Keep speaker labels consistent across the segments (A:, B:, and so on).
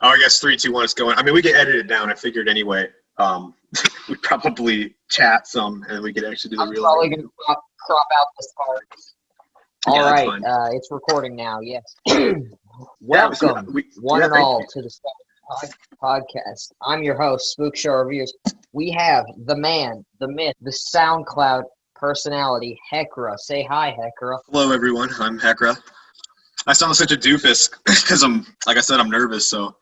A: Oh, I guess 3, 2, 1 is going. I mean, we get edited down. I figured anyway. We'd probably chat some, and we could actually do the
B: I'm
A: real.
B: probably going to crop out this part. All
A: Yeah,
B: right, it's recording now. Yes. Welcome, all, to the podcast. I'm your host, Spookshow Reviews. We have the man, the myth, the SoundCloud personality, Heccra. Say hi, Heccra.
A: Hello, everyone. I'm Heccra. I sound like such a doofus because like I said, I'm nervous. So,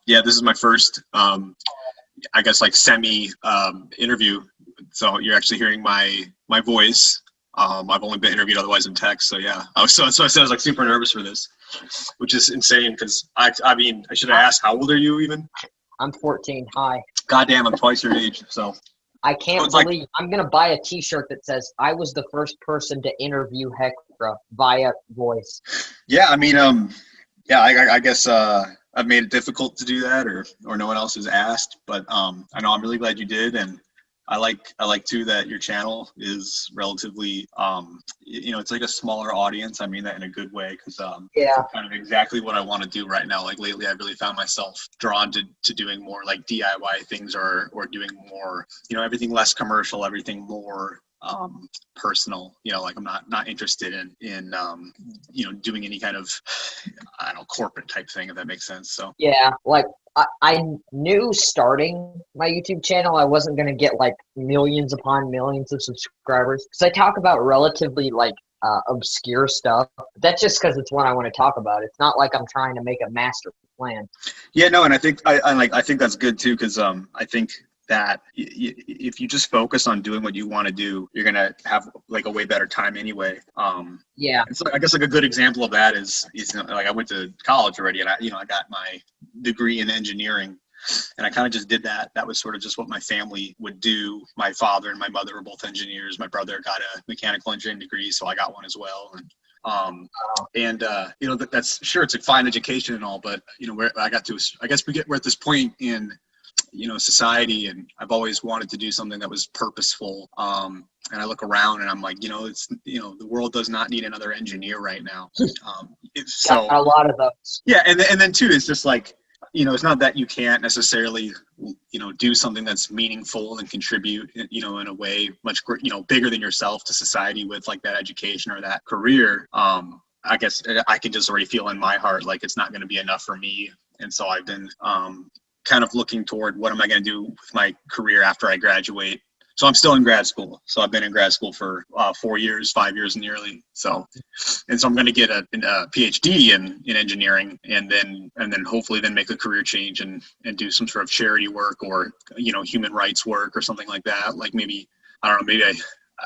A: this is my first, semi interview. So you're actually hearing my voice. I've only been interviewed otherwise in text. So yeah, so that's why I said I was like super nervous for this, which is insane because I should have asked, how old are you even?
B: I'm 14. Hi.
A: Goddamn, I'm twice your age. So
B: I can't believe I'm going to buy a t-shirt that says I was the first person to interview Heccra via voice.
A: Yeah, I mean, I guess I've made it difficult to do that, or no one else has asked, but I know I'm really glad you did, and I like too that your channel is relatively it's like a smaller audience. I mean that in a good way, because it's kind of exactly what I want to do right now. Like lately, I really found myself drawn to doing more like DIY things, or doing more, everything less commercial, everything more personal. Like I'm not interested in doing any kind of corporate type thing, if that makes sense. So
B: yeah, like I knew starting my YouTube channel I wasn't going to get like millions upon millions of subscribers, because I talk about relatively like obscure stuff. That's just because it's what I want to talk about. It's not like I'm trying to make a master plan.
A: Yeah, no, and I think I think that's good too, because I think that if you just focus on doing what you want to do, you're gonna have like a way better time anyway.
B: Yeah.
A: So I guess like a good example of that is like I went to college already, and I got my degree in engineering, and I kind of just did that. That was sort of just what my family would do. My father and my mother were both engineers. My brother got a mechanical engineering degree, so I got one as well. And that's sure, it's a fine education and all, but where I got to, I guess we're at this point in society, and I've always wanted to do something that was purposeful. And I look around and I'm like, it's the world does not need another engineer right now. So
B: got a lot of those.
A: Yeah, and then too, it's just like, it's not that you can't necessarily do something that's meaningful and contribute in a way much bigger than yourself to society with like that education or that career. I guess I can just already feel in my heart like it's not going to be enough for me, and so I've been kind of looking toward what am I going to do with my career after I graduate. So I'm still in grad school. So I've been in grad school for 5 years nearly. So I'm going to get a PhD in engineering, and then hopefully then make a career change and do some sort of charity work, or human rights work or something like that. Like maybe, I don't know, maybe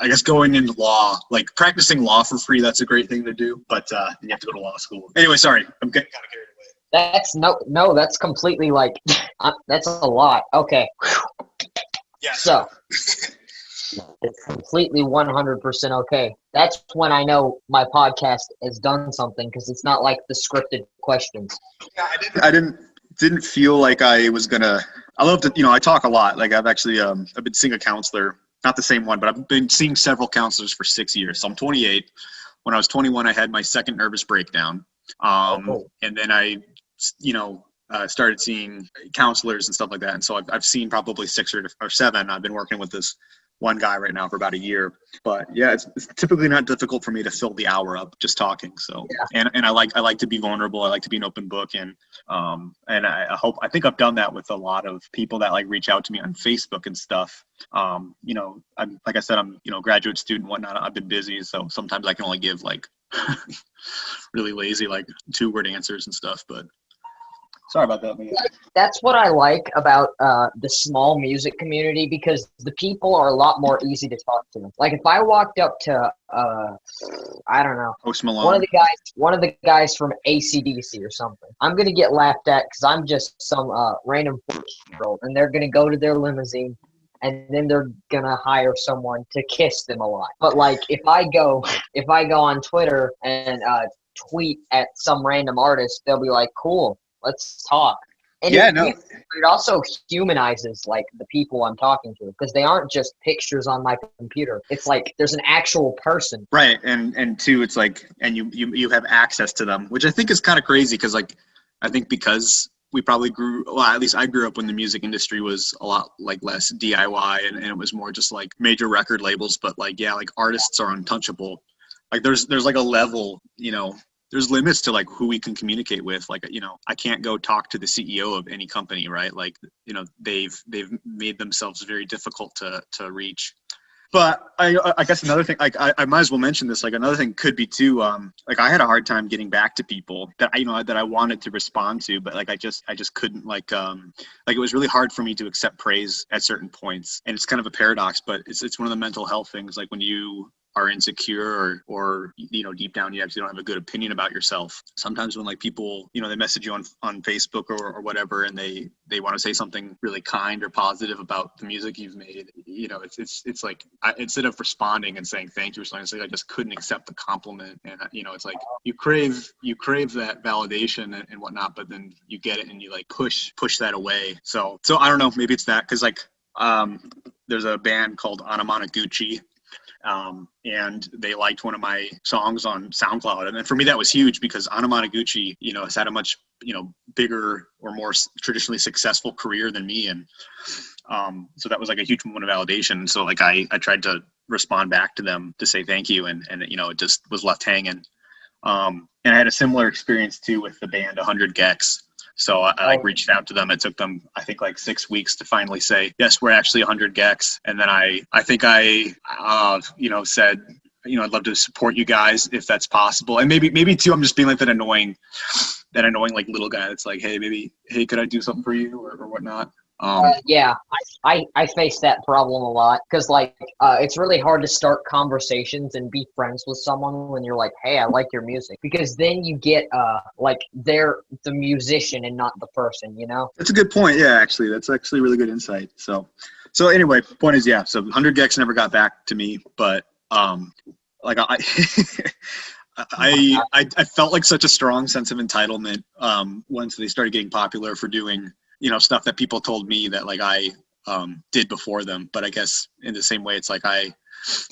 A: I guess going into law, like practicing law for free, that's a great thing to do. But you have to go to law school. Anyway, sorry, I'm getting kind of carried away.
B: That's no, that's completely like, that's a lot. Okay.
A: Yeah.
B: So it's completely 100% okay. That's when I know my podcast has done something, because it's not like the scripted questions.
A: Yeah, I didn't feel like I was gonna. I love to, I talk a lot. Like I've actually I've been seeing a counselor, not the same one, but I've been seeing several counselors for 6 years. So I'm 28. When I was 21, I had my second nervous breakdown. And then I started seeing counselors and stuff like that. And so I've seen probably 6 or 7. I've been working with this one guy right now for about a year. Think yeah, it's typically not difficult for me to fill the hour up just talking. So yeah. And I like to be vulnerable. I like to be an open book, and I think I've done that with a lot of people that like reach out to me on Facebook and stuff. I'm like I said, I'm graduate student and whatnot. I've been busy, so sometimes I can only give like really lazy like 2-word answers and stuff, but sorry about that. Man.
B: That's what I like about the small music community, because the people are a lot more easy to talk to. Like if I walked up to I don't know,
A: Post Malone,
B: one of the guys from AC/DC or something, I'm gonna get laughed at because I'm just some random 14-year-old, and they're gonna go to their limousine, and then they're gonna hire someone to kiss them a lot. But like if I go on Twitter and tweet at some random artist, they'll be like, cool, let's talk. And it also humanizes like the people I'm talking to, because they aren't just pictures on my computer. It's like there's an actual person.
A: Right. And two, it's like, and you have access to them, which I think is kind of crazy, because like I think because we probably well, at least I grew up when the music industry was a lot like less DIY and it was more just like major record labels. But like, yeah, like artists are untouchable. Like there's like a level, there's limits to like who we can communicate with. Like, I can't go talk to the CEO of any company, right? Like, they've made themselves very difficult to reach. But I guess another thing, like I might as well mention this. Like another thing could be too, like I had a hard time getting back to people that that I wanted to respond to, but like I just couldn't like it was really hard for me to accept praise at certain points, and it's kind of a paradox, but it's one of the mental health things. Like when you are insecure or deep down you actually don't have a good opinion about yourself. Sometimes when like people they message you on Facebook or whatever, and they want to say something really kind or positive about the music you've made, it's like instead of responding and saying thank you or something, it's like I just couldn't accept the compliment. And it's like you crave that validation and whatnot, but then you get it and you like push that away. So I don't know, maybe it's that, because like there's a band called Anamanaguchi, and they liked one of my songs on SoundCloud. And then for me, that was huge because Anamanaguchi, has had a much, bigger or more traditionally successful career than me. And so that was like a huge moment of validation. So like I tried to respond back to them to say thank you. And it just was left hanging. And I had a similar experience too with the band 100 Gex. So I like reached out to them. It took them, I think, like 6 weeks to finally say, yes, we're actually 100 Gex. And then I think I said, I'd love to support you guys if that's possible. And maybe too, I'm just being like that annoying like little guy that's like, hey, could I do something for you or whatnot?
B: Yeah, I face that problem a lot because like it's really hard to start conversations and be friends with someone when you're like, hey, I like your music, because then you get like they're the musician and not the person,
A: That's a good point. Yeah, actually, that's actually really good insight. So anyway, point is, yeah, so 100 Gex never got back to me, but like I felt like such a strong sense of entitlement once they started getting popular for doing stuff that people told me that like I did before them. But I guess in the same way, it's like I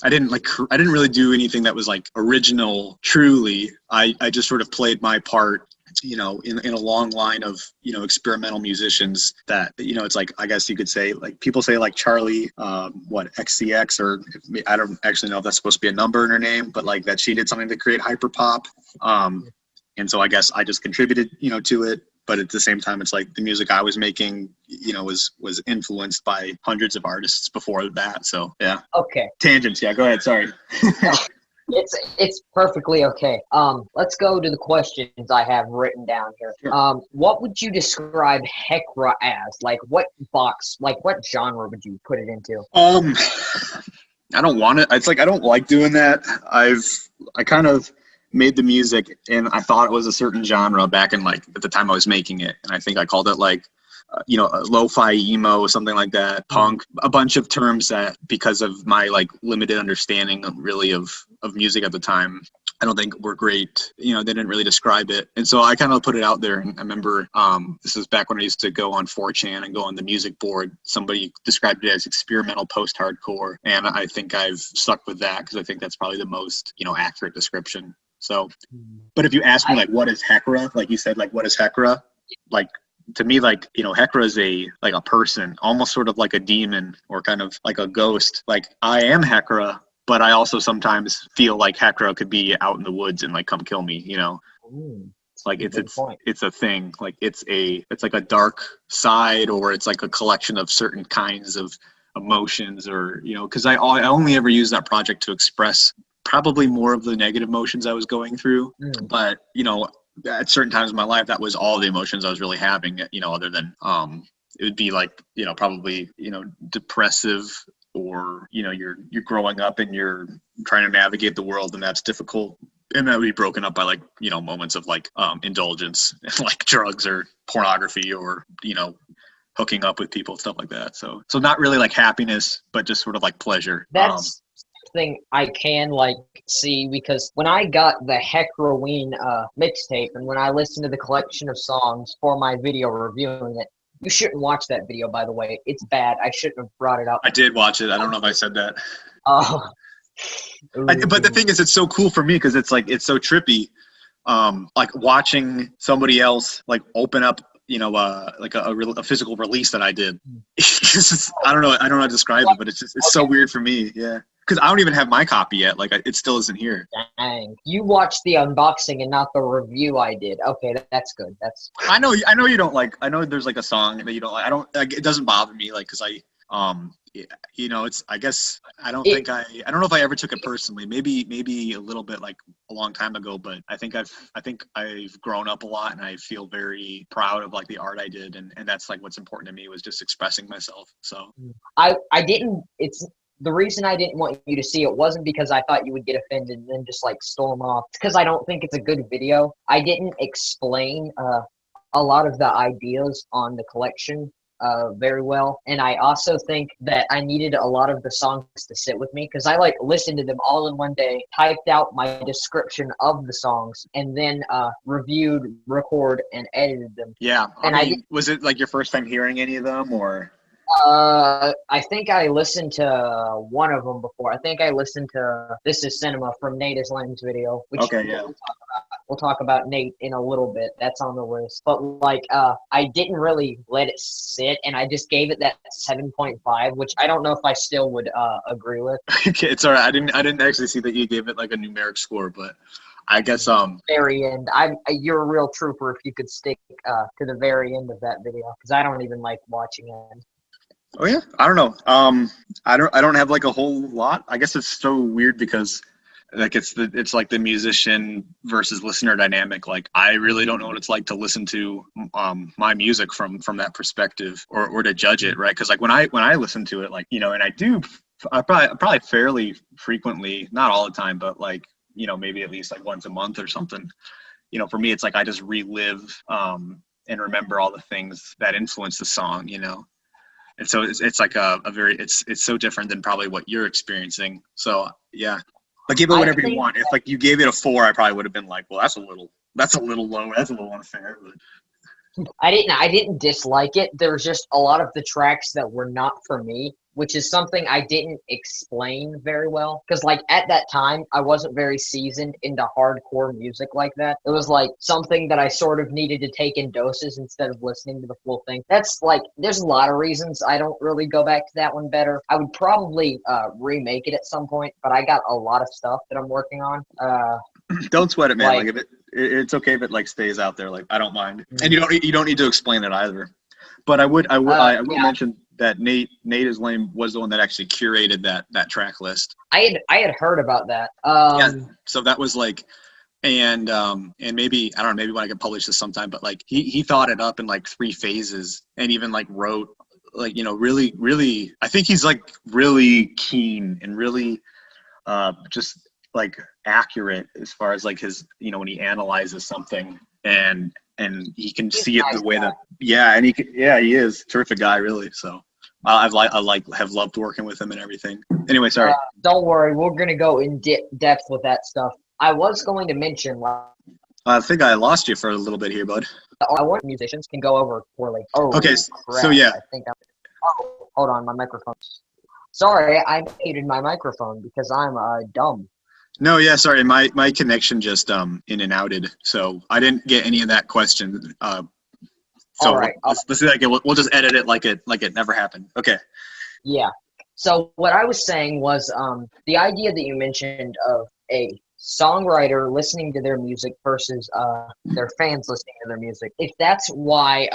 A: didn't really do anything that was like original truly. I just sort of played my part in a long line of experimental musicians that it's like, I guess you could say, like people say like Charlie XCX, or I don't actually know if that's supposed to be a number in her name, but like that she did something to create hyperpop, and so I guess I just contributed to it. But at the same time, it's like the music I was making, was influenced by hundreds of artists before that. So yeah.
B: Okay.
A: Tangents. Yeah. Go ahead. Sorry.
B: It's perfectly okay. Let's go to the questions I have written down here.
A: Sure.
B: What would you describe Heccra as? Like what box? Like what genre would you put it into?
A: I don't want it. It's like I don't like doing that. I kind of made the music and I thought it was a certain genre back in like at the time I was making it, and I think I called it like lo-fi emo, something like that, punk, a bunch of terms that, because of my like limited understanding really of music at the time, I don't think were great. They didn't really describe it. And so I kind of put it out there. And I remember this was back when I used to go on 4chan and go on the music board. Somebody described it as experimental post-hardcore. And I think I've stuck with that because I think that's probably the most, accurate description. So, but if you ask me like, what is Heccra? Like you said, like, what is Heccra? Like, to me, like, Heccra is a person, almost sort of like a demon or kind of like a ghost. Like I am Heccra, but I also sometimes feel like Heccra could be out in the woods and like come kill me, It's like it's a thing. Like it's like a dark side, or it's like a collection of certain kinds of emotions, or because I only ever used that project to express probably more of the negative emotions I was going through. But at certain times in my life, that was all the emotions I was really having, other than it would be like probably depressive, or you're growing up and you're trying to navigate the world, and that's difficult, and that would be broken up by like moments of like indulgence, like drugs or pornography, or hooking up with people, stuff like that. So not really like happiness, but just sort of like pleasure.
B: That's something I can like see, because when I got the HeccraWeen mixtape, and when I listened to the collection of songs for my video reviewing it, you shouldn't watch that video, by the way. It's bad. I shouldn't have brought it up.
A: I did watch it. I don't know if I said that.
B: Oh.
A: But the thing is, it's so cool for me because it's like, it's so trippy. like watching somebody else like open up, like a physical release that I did. It's just, I don't know how to describe it, but it's so weird for me. Yeah. Because I don't even have my copy yet. Like it still isn't here.
B: Dang. You watched the unboxing and not the review I did. Okay, that's good.
A: I know you don't like. I know there's like a song that you don't like. I don't like. It doesn't bother me, like, because it's. I guess I don't think I don't know if I ever took it personally. Maybe a little bit, like a long time ago. But I think I've grown up a lot, and I feel very proud of like the art I did, and that's like what's important to me was just expressing myself. So
B: I didn't. It's the reason I didn't want you to see it wasn't because I thought you would get offended and then just like storm off. It's because I don't think it's a good video. I didn't explain a lot of the ideas on the collection very well, and I also think that I needed a lot of the songs to sit with me because I like listened to them all in one day, typed out my description of the songs, and then reviewed, record, and edited them.
A: yeah.
B: And
A: was it like your first time hearing any of them, or?
B: I think I listened to one of them before. I think I listened to This Is Cinema from Nate Islame's video, which
A: Okay, yeah.
B: we'll talk about Nate in a little bit. That's on the list. But like, I didn't really let it sit, and I just gave it that 7.5, which I don't know if I still would agree with.
A: Okay, it's all right. I didn't actually see that you gave it like a numeric score, but I guess
B: very end. You're a real trooper if you could stick to the very end of that video because I don't even like watching it.
A: Oh yeah, I don't know. I don't have like a whole lot. I guess it's so weird because like it's like the musician versus listener dynamic. Like I really don't know what it's like to listen to my music from that perspective or to judge it, right? Because like when I listen to it, like, and I probably fairly frequently, not all the time, but like, maybe at least like once a month or something. For me, it's like I just relive and remember all the things that influence the song, And so it's like a very, it's so different than probably what you're experiencing. So yeah, but give it whatever you want. If like you gave it a 4, I probably would have been like, well, that's a little low. That's a little unfair. But
B: I didn't dislike it. There was just a lot of the tracks that were not for me, which is something I didn't explain very well. Because like at that time, I wasn't very seasoned into hardcore music like that. It was like something that I sort of needed to take in doses instead of listening to the full thing. That's like, there's a lot of reasons I don't really go back to that one better. I would probably remake it at some point, but I got a lot of stuff that I'm working on.
A: Don't sweat it, man. Like if it's okay if it like stays out there. Like I don't mind, and you don't need to explain it either. But I will mention that Nate Islame was the one that actually curated that track list.
B: I had heard about that.
A: Yeah, so that was like, and maybe I don't know, maybe when I can publish this sometime. But like he thought it up in like 3 phases, and even like wrote like really. I think he's like really keen and really just like accurate as far as like his when he analyzes something and he can see it the way that he is a terrific guy, really. So have loved working with him and everything. Anyway, sorry.
B: Don't worry, we're gonna go in depth with that stuff. I was going to mention.
A: I think I lost you for a little bit here, bud.
B: I want musicians can go over poorly. Oh,
A: okay.
B: Crap.
A: So yeah.
B: Hold on, my microphone. Sorry, I muted my microphone because I'm dumb.
A: No, yeah, sorry. My connection just in and outed, so I didn't get any of that question. So
B: all right,
A: let's do that again. We'll just edit it like it never happened. Okay.
B: Yeah. So what I was saying was the idea that you mentioned of a songwriter listening to their music versus their fans listening to their music. If that's why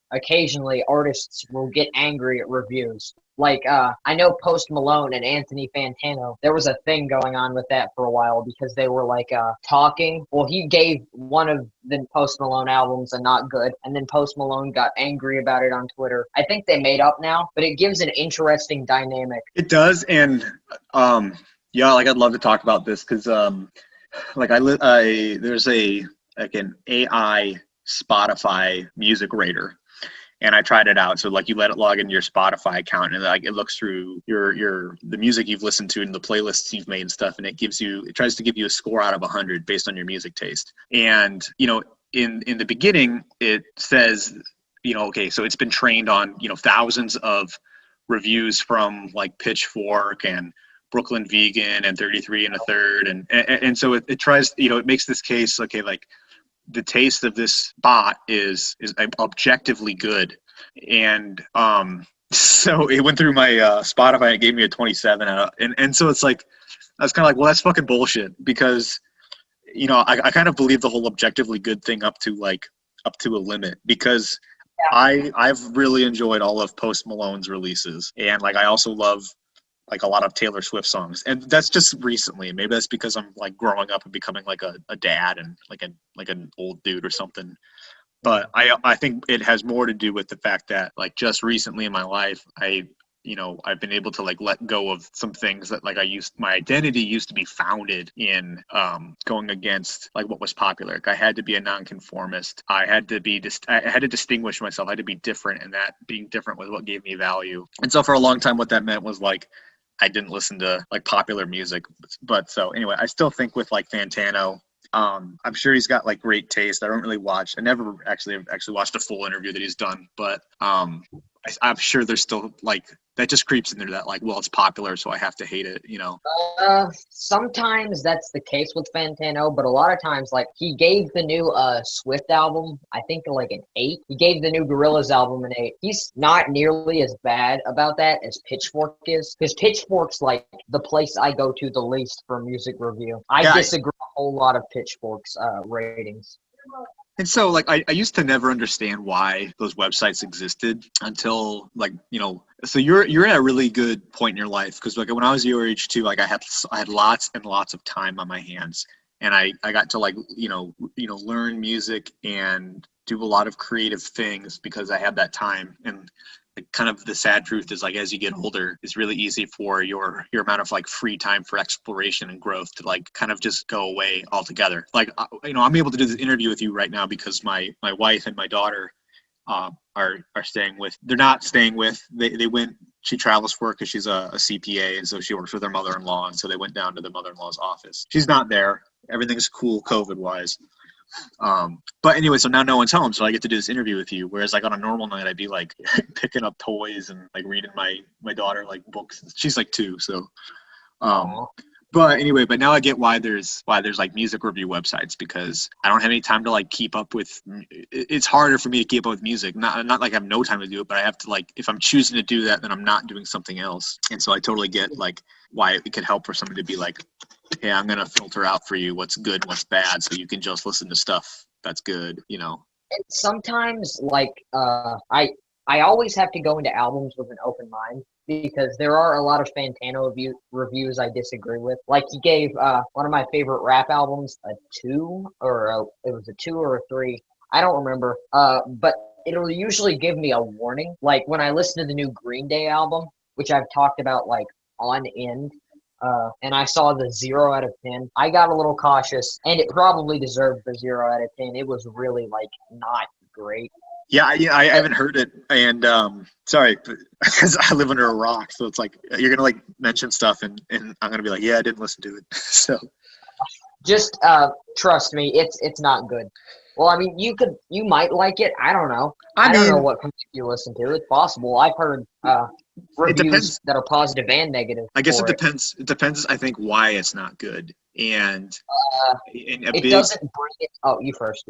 B: occasionally artists will get angry at reviews. Like, I know Post Malone and Anthony Fantano, there was a thing going on with that for a while because they were like talking. Well, he gave one of the Post Malone albums a not good, and then Post Malone got angry about it on Twitter. I think they made up now, but it gives an interesting dynamic.
A: It does, and yeah, like I'd love to talk about this because like there's an AI Spotify music rater. And I tried it out. So like you let it log into your Spotify account and like it looks through the music you've listened to and the playlists you've made and stuff. And it tries to give you a score out of 100 based on your music taste. And, in the beginning, it says, okay, so it's been trained on, thousands of reviews from like Pitchfork and Brooklyn Vegan and 33 and a third. And so it tries, it makes this case, okay, like the taste of this bot is objectively good. And so it went through my Spotify and it gave me a 27. And so it's like, I was kind of like, well, that's fucking bullshit, because, I kind of believe the whole objectively good thing up to a limit, because I've really enjoyed all of Post Malone's releases, and like I also love like a lot of Taylor Swift songs, and that's just recently. Maybe that's because I'm like growing up and becoming like a dad and like an old dude or something. But I think it has more to do with the fact that like just recently in my life, I've been able to like let go of some things that like my identity used to be founded in going against like what was popular. Like I had to be a nonconformist. I had to distinguish myself. I had to be different, and that being different was what gave me value. And so for a long time, what that meant was like I didn't listen to like popular music. But so anyway, I still think with like Fantano, I'm sure he's got like great taste. I don't really watch. I never actually watched a full interview that he's done, but I'm sure there's still like that just creeps into that like, well, it's popular, so I have to hate it,
B: Sometimes that's the case with Fantano, but a lot of times, like he gave the new Swift album, I think like an 8. He gave the new Gorillaz album an 8. He's not nearly as bad about that as Pitchfork is, because Pitchfork's like the place I go to the least for music review. I disagree a whole lot of Pitchfork's ratings.
A: And so, like, I used to never understand why those websites existed until, like, so you're at a really good point in your life, because, like, when I was your age too, like, I had lots and lots of time on my hands, and I got to like, learn music and do a lot of creative things because I had that time. And kind of the sad truth is like as you get older, it's really easy for your amount of like free time for exploration and growth to like kind of just go away altogether. Like I'm able to do this interview with you right now because my wife and my daughter are staying with. They're not staying with. They went. She travels for work because she's a CPA, and so she works with her mother-in-law, and so they went down to the mother-in-law's office. She's not there. Everything's cool COVID wise. But anyway, so now no one's home, so I get to do this interview with you. Whereas like on a normal night, I'd be like picking up toys and like reading my daughter like books. She's like 2, so. But anyway, but now I get why there's like music review websites, because I don't have any time to like keep up with. It's harder for me to keep up with music. Not like I have no time to do it, but I have to like if I'm choosing to do that, then I'm not doing something else. And so I totally get like why it could help for somebody to be like, hey, I'm gonna filter out for you what's good, what's bad, so you can just listen to stuff that's good,
B: And sometimes, like, I always have to go into albums with an open mind, because there are a lot of Fantano reviews I disagree with. Like he gave one of my favorite rap albums a 2, or it was a 2 or a 3. I don't remember. But it'll usually give me a warning. Like when I listen to the new Green Day album, which I've talked about like on end, and I saw the 0 out of 10. I got a little cautious, and it probably deserved the 0 out of 10. It was really like not great.
A: Yeah, I haven't heard it, and sorry, because I live under a rock, so it's like you're gonna like mention stuff, and I'm gonna be like, yeah, I didn't listen to it. So
B: just trust me, it's not good. Well, I mean, you might like it. I don't know. I don't know what music you listen to. It's possible. I've heard reviews that are positive and negative.
A: I guess it depends. It depends. I think why it's not good, and
B: doesn't bring it. Oh, you first.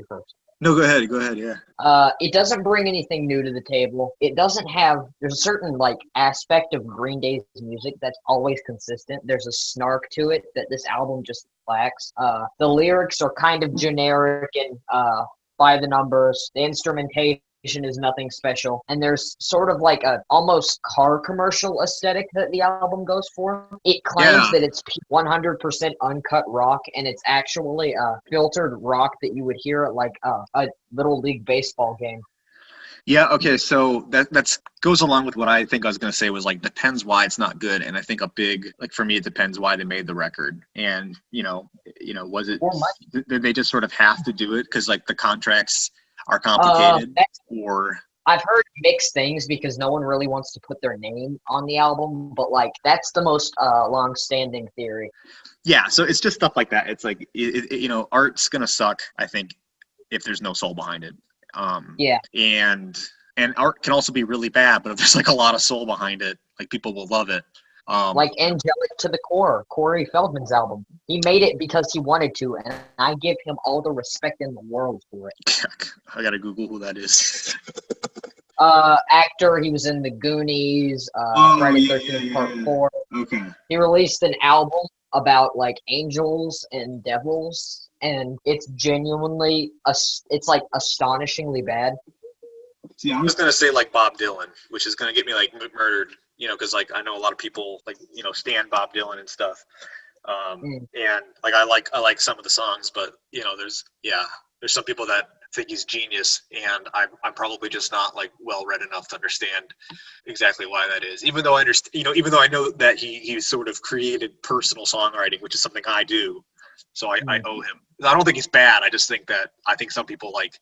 A: No, go ahead. Yeah.
B: It doesn't bring anything new to the table. It doesn't have. There's a certain like aspect of Green Day's music that's always consistent. There's a snark to it that this album just lacks. The lyrics are kind of generic and by the numbers. The instrumentation is nothing special, and there's sort of like a almost car commercial aesthetic that the album goes for. It claims that it's 100% uncut rock, and it's actually filtered rock that you would hear at like a little league baseball game.
A: Yeah, okay, so that goes along with what I think I was going to say was like depends why it's not good, and I think a big like for me it depends why they made the record, and was it did they just sort of have to do it because like the contracts are complicated, or
B: I've heard mixed things because no one really wants to put their name on the album, but like that's the most long-standing theory.
A: Yeah, so it's just stuff like that. It's like art's gonna suck, I think, if there's no soul behind it. And art can also be really bad, but if there's like a lot of soul behind it, like people will love it.
B: Like Angelic to the Core, Corey Feldman's album. He made it because he wanted to, and I give him all the respect in the world for it.
A: I gotta Google who that is.
B: Actor, he was in The Goonies, Friday 13th Part 4.
A: Okay.
B: He released an album about like angels and devils, and it's genuinely, it's like astonishingly bad.
A: See, I was gonna say like Bob Dylan, which is gonna get me like murdered, because like I know a lot of people like stan Bob Dylan and stuff, and like I like some of the songs, but there's some people that think he's genius, and I'm probably just not like well read enough to understand exactly why that is. Even though I understand, even though I know that he sort of created personal songwriting, which is something I do, so I owe him. I don't think he's bad. I just think that I think some people like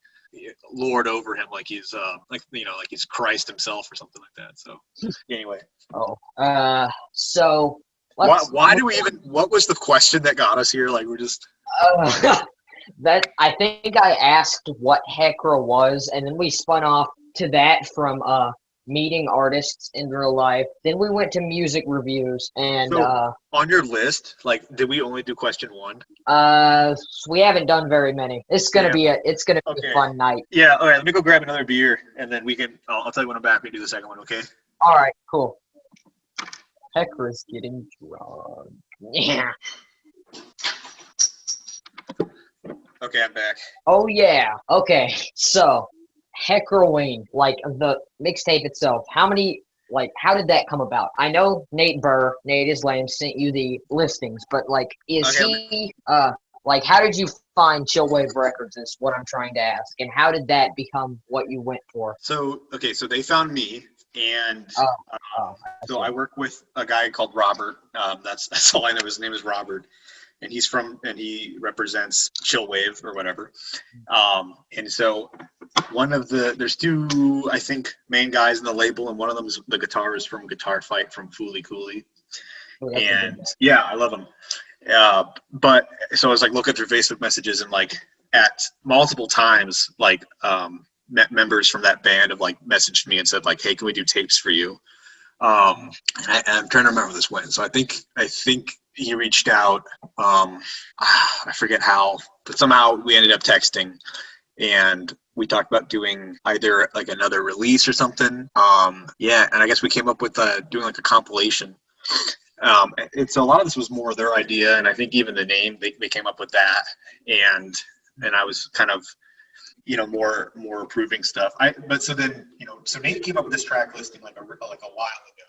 A: lord over him like he's like he's Christ himself or something like that. So anyway.
B: So
A: why do we even? What was the question that got us here? Like we're just.
B: That I think I asked what Heccra was, and then we spun off to that from meeting artists in real life. Then we went to music reviews, and
A: so, on your list, like, did we only do question 1?
B: We haven't done very many. It's gonna be a fun night.
A: Yeah. All right. Let me go grab another beer, and then we can. I'll tell you when I'm back. We do the second one. Okay.
B: All right. Cool. Heccra's getting drunk. Yeah.
A: Okay, I'm back.
B: Oh yeah. Okay. So, HeccraWeen, like the mixtape itself. How did that come about? I know Nate Islam sent you the listings, but like, like, how did you find Chillwave Records is what I'm trying to ask. And how did that become what you went for?
A: So they found me, and so I work with a guy called Robert. That's all I know. His name is Robert. And he represents Chillwave or whatever. And so there's 2, I think, main guys in the label, and one of them is the guitarist from Guitar Fight from Fooly Cooley. And yeah, I love him. But so I was like looking through Facebook messages, and like at multiple times, like members from that band have like messaged me and said like, hey, can we do tapes for you? And I'm trying to remember this when. So I think he reached out. I forget how, but somehow we ended up texting, and we talked about doing either like another release or something. And I guess we came up with doing like a compilation. It's a lot of this was more their idea, and I think even the name they came up with that, and I was kind of more approving stuff. So Nate came up with this track listing like a while ago.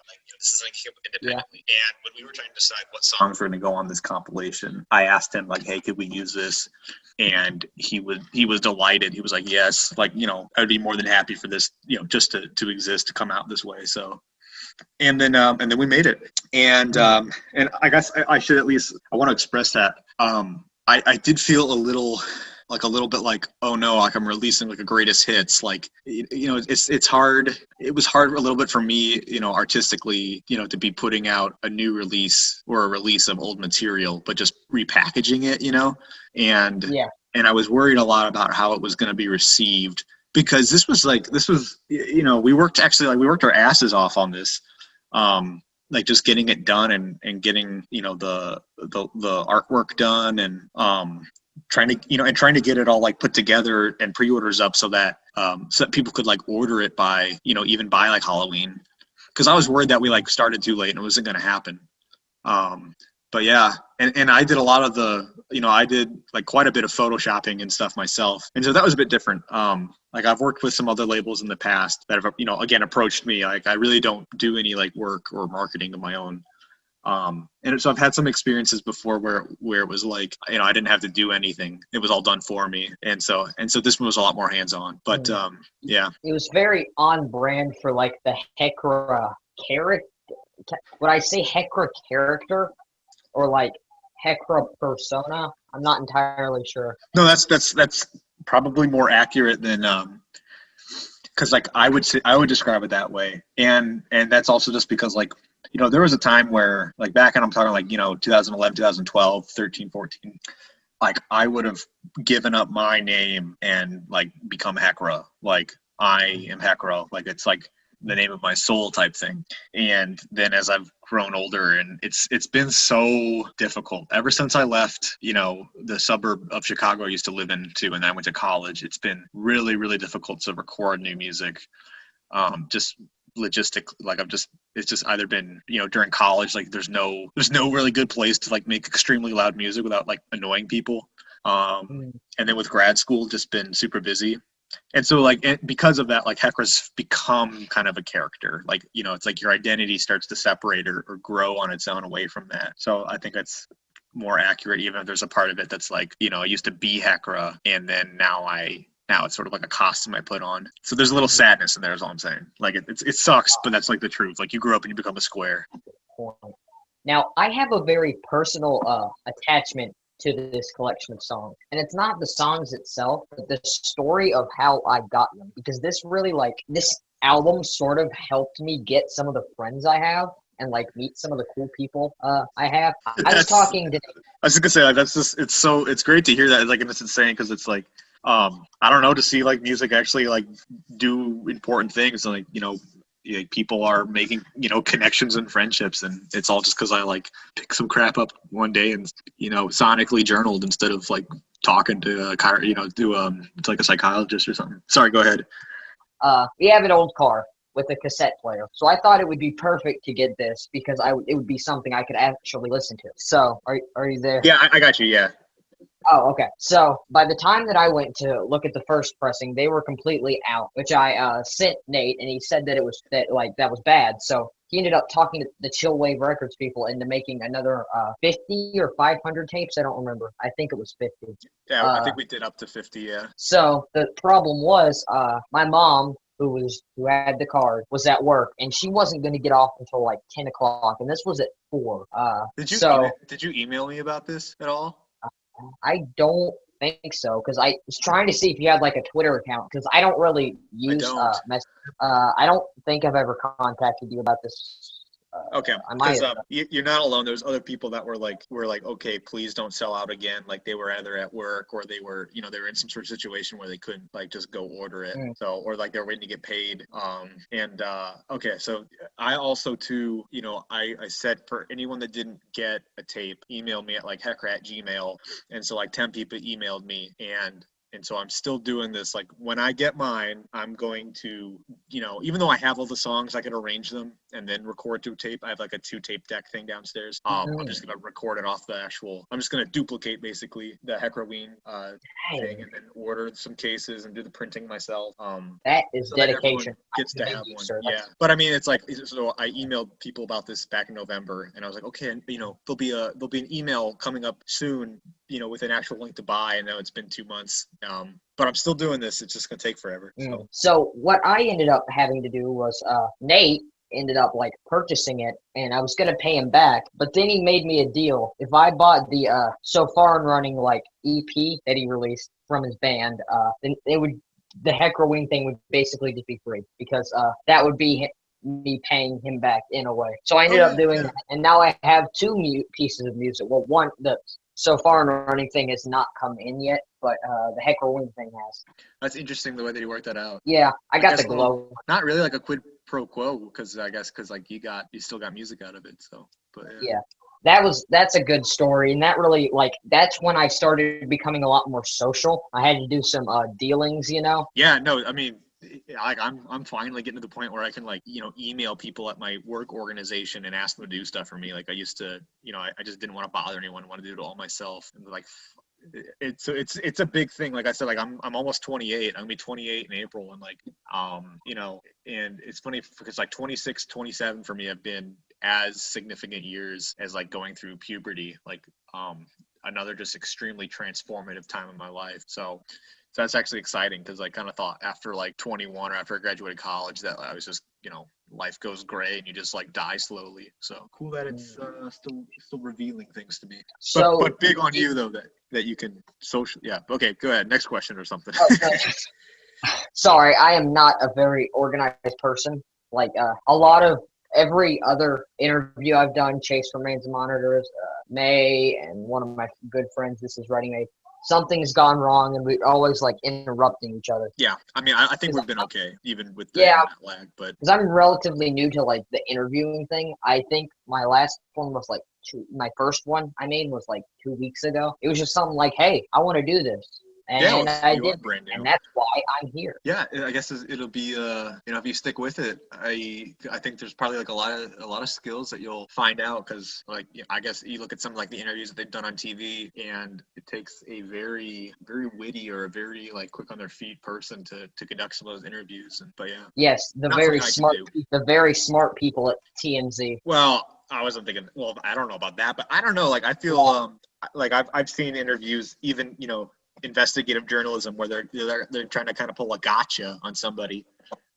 A: Like this is like came up independently. Yeah. And when we were trying to decide what songs were going to go on this compilation, I asked him like, hey, could we use this? And he was delighted. He was like, yes, like I'd be more than happy for this, just to exist, to come out this way. So. And then we made it, and I guess I should at least I want to express that I did feel a little bit like, oh no, like I'm releasing like a greatest hits, like it's hard. It was hard a little bit for me, artistically, to be putting out a new release or a release of old material, but just repackaging it, and I was worried a lot about how it was going to be received. Because this was we worked our asses off on this, like just getting it done and getting the artwork done, and trying to get it all like put together and pre-orders up so that people could like order it by even by like Halloween, because I was worried that we like started too late and it wasn't going to happen. But yeah, and I did a lot of I did like quite a bit of photoshopping and stuff myself. And so that was a bit different. Like I've worked with some other labels in the past that have, again, approached me. Like I really don't do any like work or marketing of my own. And so I've had some experiences before where it was like, I didn't have to do anything. It was all done for me. And so this one was a lot more hands-on, but yeah.
B: It was very on brand for like the Heccra character. Would I say Heccra character? Or like Heccra persona? I'm not entirely sure.
A: No, that's probably more accurate than because like I would describe it that way, and that's also just because like there was a time where like back, and I'm talking like 2011, 2012, 13, 14, like I would have given up my name and like become Heccra. Like I am Heccra. Like it's like the name of my soul type thing. And then as I've grown older, and it's been so difficult ever since I left, the suburb of Chicago I used to live into, and then I went to college. It's been really, really difficult to record new music. Just logistic, like it's just either been, during college, like there's no really good place to like make extremely loud music without like annoying people. And then with grad school, just been super busy. And so like, because of that, like Heccra's become kind of a character, like, it's like your identity starts to separate or grow on its own away from that. So I think that's more accurate, even if there's a part of it that's like, I used to be Heccra, and then now it's sort of like a costume I put on. So there's a little sadness in there is all I'm saying. Like it sucks, but that's like the truth. Like you grow up and you become a square.
B: Now I have a very personal attachment to this collection of songs. And it's not the songs itself, but the story of how I got them. Because this really, this album sort of helped me get some of the friends I have and, meet some of the cool people I have. I was talking to...
A: I was going to say, that's just, it's great to hear that. Like, and it's insane because it's like, I don't know, to see, music actually, do important things. Like, people are making, connections and friendships, and it's all just because I picked some crap up one day and, sonically journaled instead of talking to to a psychologist or something. Sorry, go ahead.
B: We have an old car with a cassette player, so I thought it would be perfect to get this because it would be something I could actually listen to. So, are you there?
A: Yeah, I got you. Yeah.
B: Oh, okay. So by the time that I went to look at the first pressing, they were completely out, which I sent Nate, and he said that that was bad. So he ended up talking to the Chill Wave Records people into making another 50 or 500 tapes. I don't remember. I think it was 50.
A: Yeah, I think we did up to 50. Yeah.
B: So the problem was, my mom, who had the card, was at work, and she wasn't going to get off until 10 o'clock, and this was at 4.
A: Did you email me about this at all?
B: I don't think so, because I was trying to see if you had a Twitter account, because I don't really use I don't think I've ever contacted you about this.
A: Okay, because you're not alone. There's other people that were like, okay, please don't sell out again. Like they were either at work or they were, they were in some sort of situation where they couldn't just go order it. So, or they were waiting to get paid. Okay, so I also too, I said for anyone that didn't get a tape, email me at Heccra@gmail. And so 10 people emailed me, and so I'm still doing this. When I get mine, I'm going to, even though I have all the songs, I can arrange them and then record to a tape. I have a 2-tape deck thing downstairs. I'm just going to record it off I'm just going to duplicate basically the HeccraWeen thing, and then order some cases and do the printing myself.
B: That is dedication.
A: Gets to have one. Yeah. But I mean, it's so I emailed people about this back in November, and I was like, okay, there'll be an email coming up soon, with an actual link to buy. And now it's been 2 months. But I'm still doing this. It's just going to take forever.
B: So what I ended up having to do was Nate ended up purchasing it, and I was going to pay him back. But then he made me a deal. If I bought the So Far and Running EP that he released from his band, then the HeccraWeen thing would basically just be free, because that would be me paying him back in a way. So I ended up doing that, and now I have 2 pieces of music. Well, one, the So Far and Running thing has not come in yet, but the HeccraWeen thing has.
A: That's interesting, the way that he worked that out.
B: Yeah, I got the glow.
A: Not really a quid pro quo, because you still got music out of it. So, but
B: yeah. That's a good story, and that really that's when I started becoming a lot more social. I had to do some dealings,
A: Yeah, no, I mean, I'm finally getting to the point where I can email people at my work organization and ask them to do stuff for me. I used to, I just didn't want to bother anyone. I wanted to do it all myself. And it's a big thing. Like I said, I'm almost 28. I'm gonna be 28 in April, and and it's funny because 26, 27 for me have been as significant years as going going through puberty, another just extremely transformative time in my life. So that's actually exciting, because I kind of thought after 21 or after I graduated college that I was just, life goes gray and you just die slowly. So cool that it's still revealing things to me. So, but big on you though that you can social. Yeah. Okay. Go ahead. Next question or something.
B: Sorry, I am not a very organized person. A lot of every other interview I've done, Chase from Mains and Monitors, May, and one of my good friends, this is Writing May, something's gone wrong, and we're always like interrupting each other.
A: Yeah, I mean, I think we've been okay, even with the
B: Yeah.
A: internet lag. But
B: Because I'm relatively new to like the interviewing thing. I think my last one was like my first one I made was like 2 weeks ago. It was just something like, hey, I want to do this.
A: yeah,
B: And
A: well,
B: I
A: you are
B: did.
A: brand new.
B: And that's why I'm here.
A: Yeah, I guess it'll be if you stick with it, I think there's probably like a lot of skills that you'll find out, because like I guess you look at some like the interviews that they've done on TV, and it takes a very witty or a very like quick on their feet person to conduct some of those interviews. But yeah.
B: Yes, the
A: Not
B: very
A: something I can
B: smart,
A: do.
B: the very smart people at TMZ.
A: Well, I wasn't thinking. Well, I don't know about that, but I don't know. Like I feel like I've seen interviews, even investigative journalism, where they're trying to kind of pull a gotcha on somebody,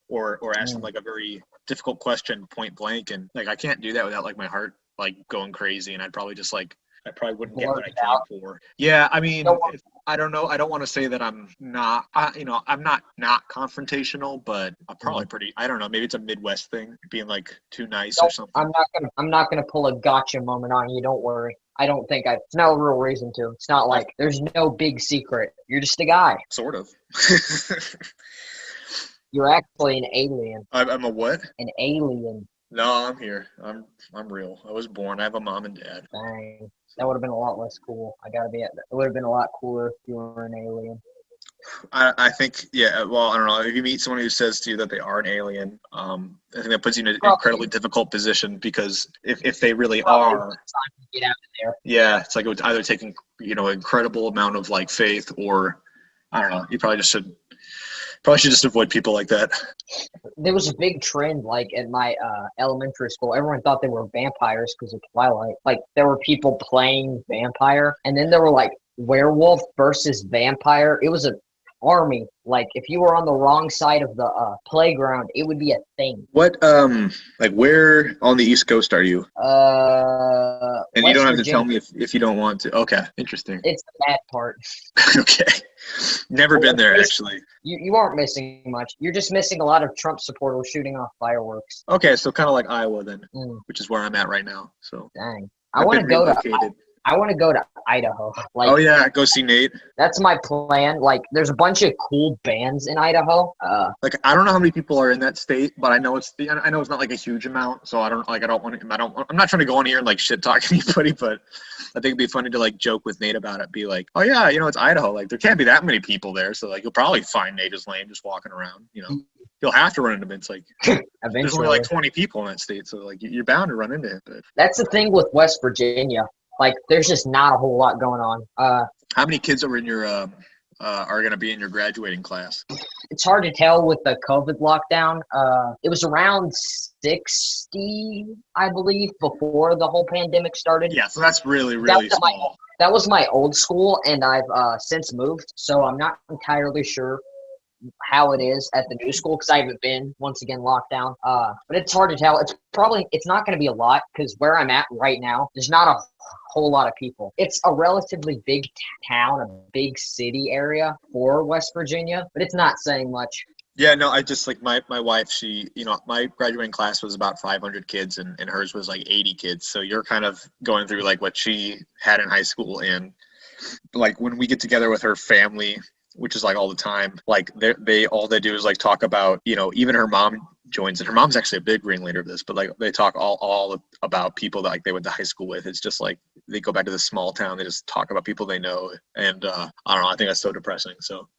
A: or ask them like a very difficult question point blank, and like I can't do that without like my heart like going crazy, and I'd probably just like I probably wouldn't get what I came for. Yeah, I mean, I don't know. I don't want to say that I'm not, I'm not confrontational, but I'm probably pretty. I don't know. Maybe it's a Midwest thing, being like too nice or something.
B: I'm not gonna pull a gotcha moment on you. Don't worry. I don't think it's no real reason to. It's not like there's no big secret. You're just a guy.
A: Sort of.
B: You're actually an alien.
A: I'm a what?
B: An alien.
A: No, I'm here. I'm real. I was born. I have a mom and dad.
B: Dang. That would have been a lot less cool. It would have been a lot cooler if you were an alien.
A: I think, yeah, well, I don't know. If you meet someone who says to you that they are an alien, I think that puts you in an incredibly difficult position, because if they really are,
B: it's time to get out of there.
A: yeah, it's like it would either take, an incredible amount of like faith, or I don't know. You probably should just avoid people like that.
B: There was a big trend, like at my elementary school. Everyone thought they were vampires because of Twilight. Like there were people playing vampire, and then there were like werewolf versus vampire. It was an army. Like if you were on the wrong side of the playground, it would be a thing.
A: What like where on the East Coast are you? And you don't have to tell me if you don't want to. Okay, interesting.
B: It's the bad part.
A: Okay. Never been there, actually.
B: You aren't missing much. You're just missing a lot of Trump supporters shooting off fireworks.
A: Okay, so kind of like Iowa then, which is where I'm at right now. So
B: dang, I want to go to. I want to go to Idaho. Like,
A: oh yeah, go see Nate.
B: That's my plan. Like, there's a bunch of cool bands in Idaho.
A: Like, I don't know how many people are in that state, but I know it's not like a huge amount. So I'm not trying to go on here and like shit talk anybody, but I think it'd be funny to like joke with Nate about it. Be like, oh yeah, it's Idaho. Like, there can't be that many people there, so like you'll probably find Nate is lame just walking around. You'll have to run into him. It's like there's only like 20 people in that state, so like you're bound to run into it. But
B: that's the thing with West Virginia. Like, there's just not a whole lot going on.
A: How many kids are in your are going to be in your graduating class?
B: It's hard to tell with the COVID lockdown. It was around 60, I believe, before the whole pandemic started.
A: Yeah, so that's really small.
B: That was my old school, and I've since moved, so I'm not entirely sure how it is at the new school because I haven't been, once again, locked down. But it's hard to tell. It's not going to be a lot because where I'm at right now, there's not a whole lot of people. It's a relatively big town, a big city area for West Virginia, but it's not saying much.
A: Yeah, no, I just like my wife, she, my graduating class was about 500 kids and hers was like 80 kids. So you're kind of going through like what she had in high school. And like when we get together with her family, which is like all the time, like all they do is like talk about, even her mom joins, and her mom's actually a big ringleader of this, but like they talk all about people that like they went to high school with. It's just like they go back to this small town, they just talk about people they know, and I don't know, I think that's so depressing. So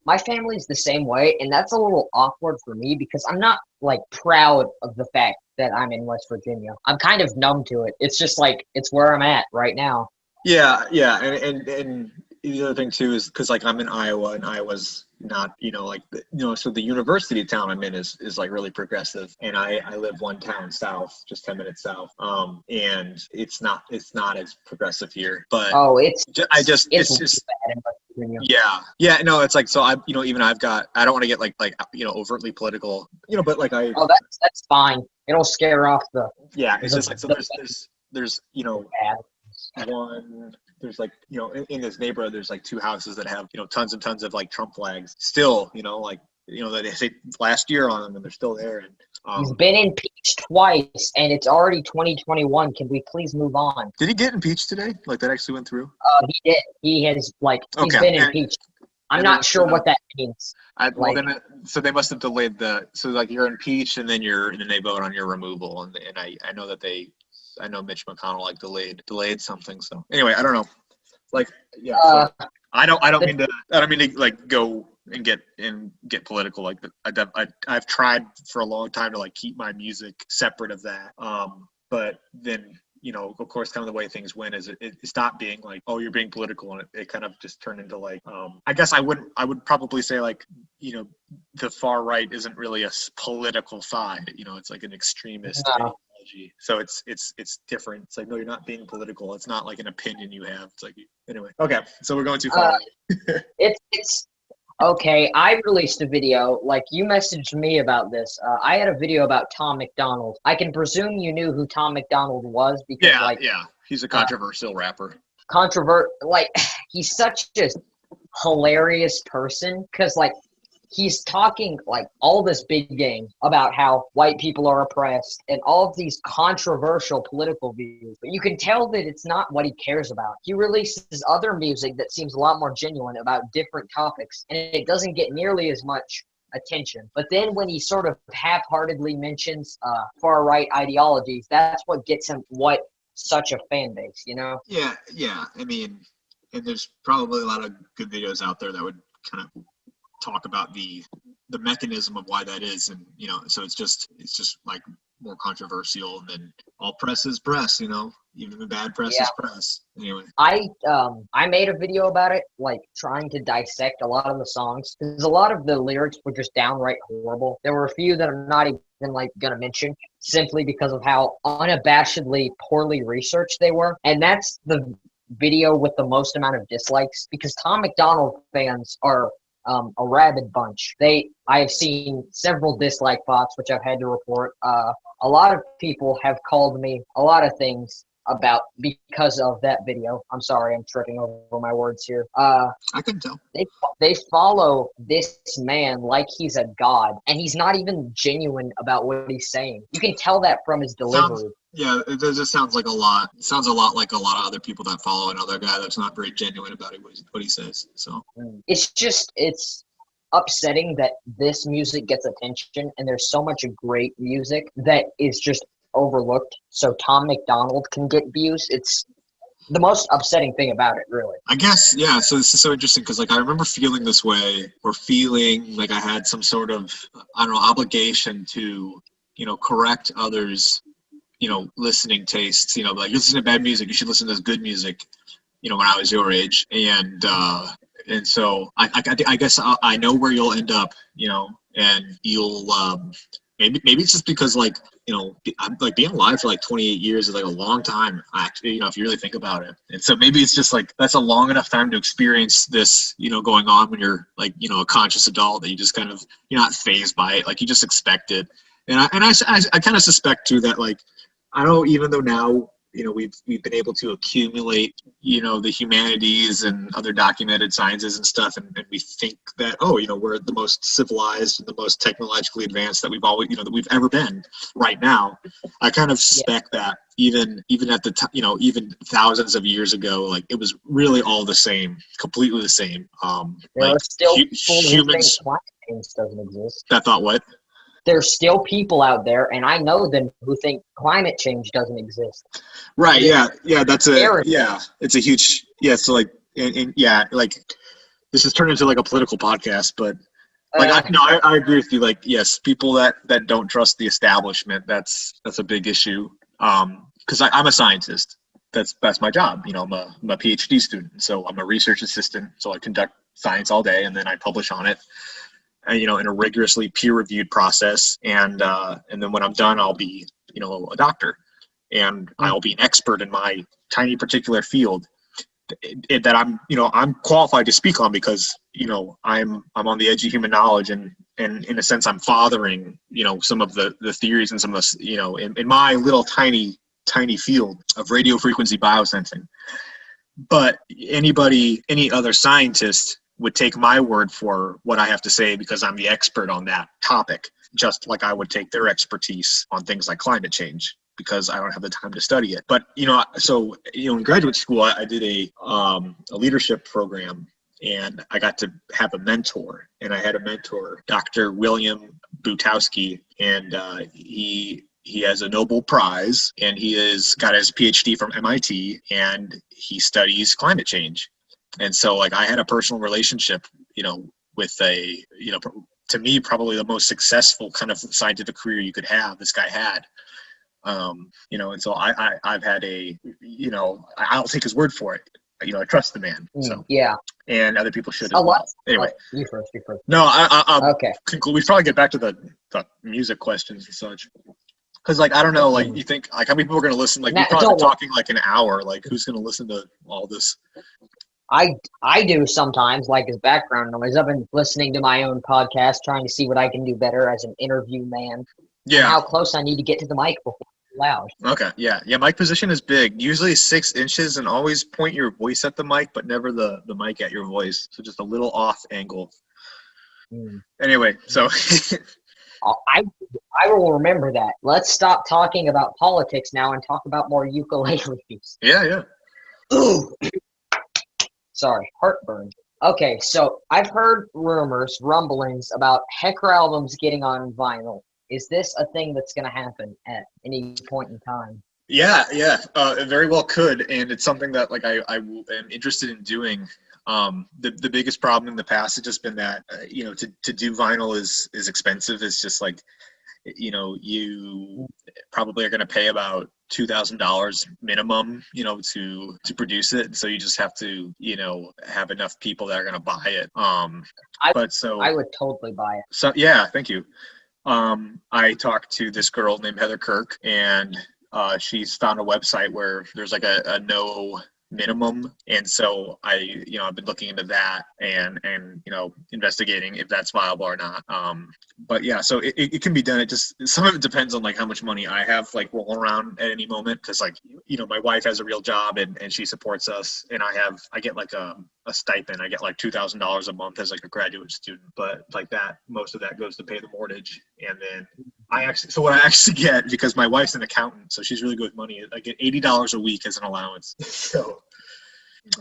B: my family's the same way, and that's a little awkward for me because I'm not like proud of the fact that I'm in West Virginia. I'm kind of numb to it. It's just like it's where I'm at right now.
A: Yeah, and the other thing too is because like I'm in Iowa, and Iowa's not, so the university town I'm in is like really progressive, and I live one town south, just 10 minutes south, and it's not as progressive here. But it's just
B: bad in West Virginia.
A: Yeah, no, it's like, so I even I don't want to get like overtly political, but like
B: that's fine. It'll scare off the
A: it's just like, so there's there's like, in this neighborhood, there's like two houses that have, tons and tons of like Trump flags still, that they say last year on them, and they're still there. And
B: He's been impeached twice, and it's already 2021. Can we please move on?
A: Did he get impeached today? Like that actually went through?
B: He did. He has he's
A: Okay.
B: been impeached. I'm not sure what that means.
A: So they must have delayed so like you're impeached and then they vote on your removal, and I know that I know Mitch McConnell like delayed something. So anyway, I don't know. Like yeah, I don't mean to like go and get political. Like I've tried for a long time to like keep my music separate of that. But then of course, kind of the way things went is it stopped being like, oh, you're being political, and it kind of just turned into like, I guess I would probably say like, the far right isn't really a political side. It's like an extremist ideology. So it's different. It's like, no, you're not being political. It's not like an opinion you have. It's like, anyway. Okay, so we're going too far.
B: It's okay. I released a video. Like you messaged me about this. I had a video about Tom McDonald. I can presume you knew who Tom McDonald was because
A: he's a controversial rapper.
B: Like he's such a hilarious person because like he's talking like all this big game about how white people are oppressed and all of these controversial political views, but you can tell that it's not what he cares about. He releases other music that seems a lot more genuine about different topics, and it doesn't get nearly as much attention. But then when he sort of half-heartedly mentions far-right ideologies, that's what gets him such a fan base,
A: Yeah. I mean, and there's probably a lot of good videos out there that would kind of talk about the mechanism of why that is, and so it's just like more controversial, and then all press is press, even the bad press is press. Anyway,
B: I made a video about it, like trying to dissect a lot of the songs because a lot of the lyrics were just downright horrible. There were a few that I'm not even like gonna mention simply because of how unabashedly poorly researched they were, and that's the video with the most amount of dislikes because Tom McDonald fans are a rabid bunch. I have seen several dislike bots, which I've had to report. A lot of people have called me a lot of things because of that video. I'm sorry, I'm tripping over my words here.
A: I can tell.
B: They follow this man like he's a god, and he's not even genuine about what he's saying. You can tell that from his delivery.
A: It just sounds like a lot. It sounds a lot like a lot of other people that follow another guy that's not very genuine about what he says. So
B: it's upsetting that this music gets attention, and there's so much great music that is just overlooked. So Tom McDonald can get views. It's the most upsetting thing about it, really.
A: I guess, yeah. So this is so interesting because, like, I remember feeling this way, or feeling like I had some sort of, I don't know, obligation to, correct others. Listening tastes, like you listen to bad music, you should listen to this good music, when I was your age. And so I guess I know where you'll end up, and you'll, maybe it's just because like, I'm like being alive for like 28 years is like a long time, actually, if you really think about it. And so maybe it's just like, that's a long enough time to experience this, going on when you're like, a conscious adult, that you just kind of, you're not fazed by it. Like you just expect it. And I kind of suspect too that like, I don't, even though now, we've been able to accumulate, the humanities and other documented sciences and stuff, and we think that, we're the most civilized and the most technologically advanced that we've always, that we've ever been right now. I kind of suspect that even at the time, even thousands of years ago, like it was really all the same, completely the same.
B: There
A: like
B: are still
A: humans
B: climate change doesn't exist.
A: That thought what?
B: There's still people out there, and I know them, who think climate change doesn't exist.
A: Right. Yeah. It's a huge, so like, and like this has turned into like a political podcast, but like, I agree with you. Like, yes, people that don't trust the establishment, that's a big issue. Cause I'm a scientist. That's my job. I'm a PhD student. So I'm a research assistant. So I conduct science all day, and then I publish on it. In a rigorously peer-reviewed process, and then when I'm done, I'll be, a doctor, and I'll be an expert in my tiny particular field that I'm qualified to speak on because, I'm on the edge of human knowledge, and in a sense, I'm fathering, some of the theories and some of the, in my little tiny field of radio frequency biosensing. But any other scientist would take my word for what I have to say because I'm the expert on that topic, just like I would take their expertise on things like climate change because I don't have the time to study it. But, so, in graduate school, I did a leadership program, and I got to have a mentor, and I had a mentor, Dr. William Butowski, and he has a Nobel Prize, and he has got his PhD from MIT, and he studies climate change. And so, like, I had a personal relationship, with to me, probably the most successful kind of scientific career you could have, this guy had. And so I've had I'll take his word for it. I trust the man. So
B: yeah,
A: and other people should
B: a
A: as
B: lot.
A: well. Anyway,
B: You first.
A: no, I'll
B: Okay.
A: conclude. We probably get back to the music questions and such. Because, like, I don't know, like, you think, like, how many people are going to listen? Like, we're probably talking, like, an hour. Like, who's going to listen to all this?
B: I do sometimes, like, as background noise. I've been listening to my own podcast, trying to see what I can do better as an interview man.
A: Yeah.
B: And how close I need to get to the mic before it's loud.
A: Okay, yeah. Mic position is big. Usually 6 inches, and always point your voice at the mic, but never the mic at your voice. So just a little off angle. Anyway, so...
B: I will remember that. Let's stop talking about politics now and talk about more ukuleles.
A: Yeah.
B: Ooh. Sorry, heartburn. Okay, so I've heard rumblings about Heccra albums getting on vinyl. Is this a thing that's going to happen at any point in time?
A: Yeah. It very well could, and it's something that, like, I am interested in doing. The biggest problem in the past has just been that to do vinyl is expensive. It's just like, you probably are going to pay about $2,000 minimum, to produce it. And so you just have to, have enough people that are going to buy it. I
B: would totally buy it.
A: So yeah, thank you. I talked to this girl named Heather Kirk, and she's found a website where there's like a no minimum, and so I've been looking into that and investigating if that's viable or not. But yeah, so it can be done. It just, some of it depends on like how much money I have like rolling around at any moment, because like my wife has a real job and she supports us, and I get like a stipend. I get like $2,000 a month as like a graduate student, but like that, most of that goes to pay the mortgage. And then what I actually get, because my wife's an accountant, so she's really good with money, I get $80 a week as an allowance.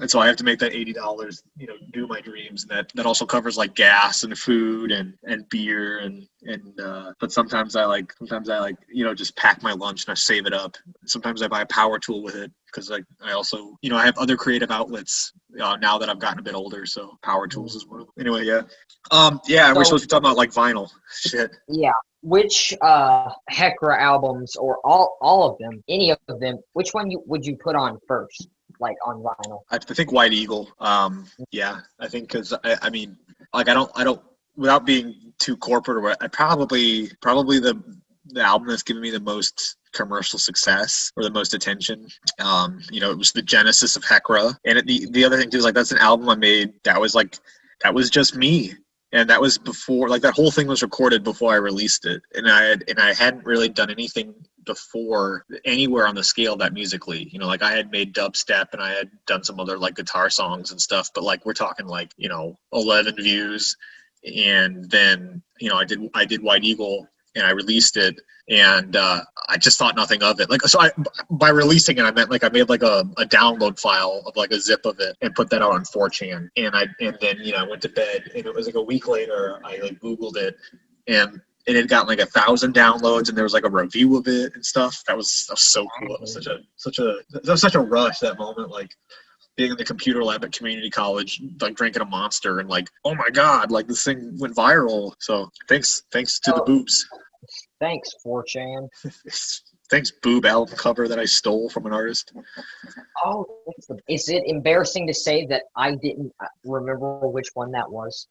A: And so I have to make that $80, do my dreams. And that also covers like gas and food and beer but sometimes I just pack my lunch and I save it up. Sometimes I buy a power tool with it, because I also, I have other creative outlets now that I've gotten a bit older. So power tools is one of them. Anyway, yeah. We're supposed to be talking about like vinyl shit.
B: Yeah. Which Heccra albums, or all of them, any of them, which one would you put on first? Like on vinyl?
A: I think White Eagle. Yeah, I think, because I mean, like, I don't, without being too corporate or what, I probably the album that's given me the most commercial success or the most attention. It was the genesis of Heccra, and the other thing too is like, that's an album I made that was just me. And that was before, like, that whole thing was recorded before I released it. And I hadn't really done anything before anywhere on the scale that musically. Like, I had made dubstep and I had done some other like guitar songs and stuff, but like, we're talking like, 11 views. And then, I did White Eagle, and I released it, and I just thought nothing of it. Like, so by releasing it, I meant like I made like a download file of like a zip of it and put that out on 4chan. And then I went to bed, and it was like a week later, I like Googled it, and it had gotten like 1,000 downloads, and there was like a review of it and stuff. That was so cool. It was such a rush, that moment, like being in the computer lab at community college, like drinking a Monster, and like, oh my God, like this thing went viral. So thanks to the boobs.
B: Thanks, 4chan.
A: Thanks, boob album cover that I stole from an artist.
B: Oh, is it embarrassing to say that I didn't remember which one that was?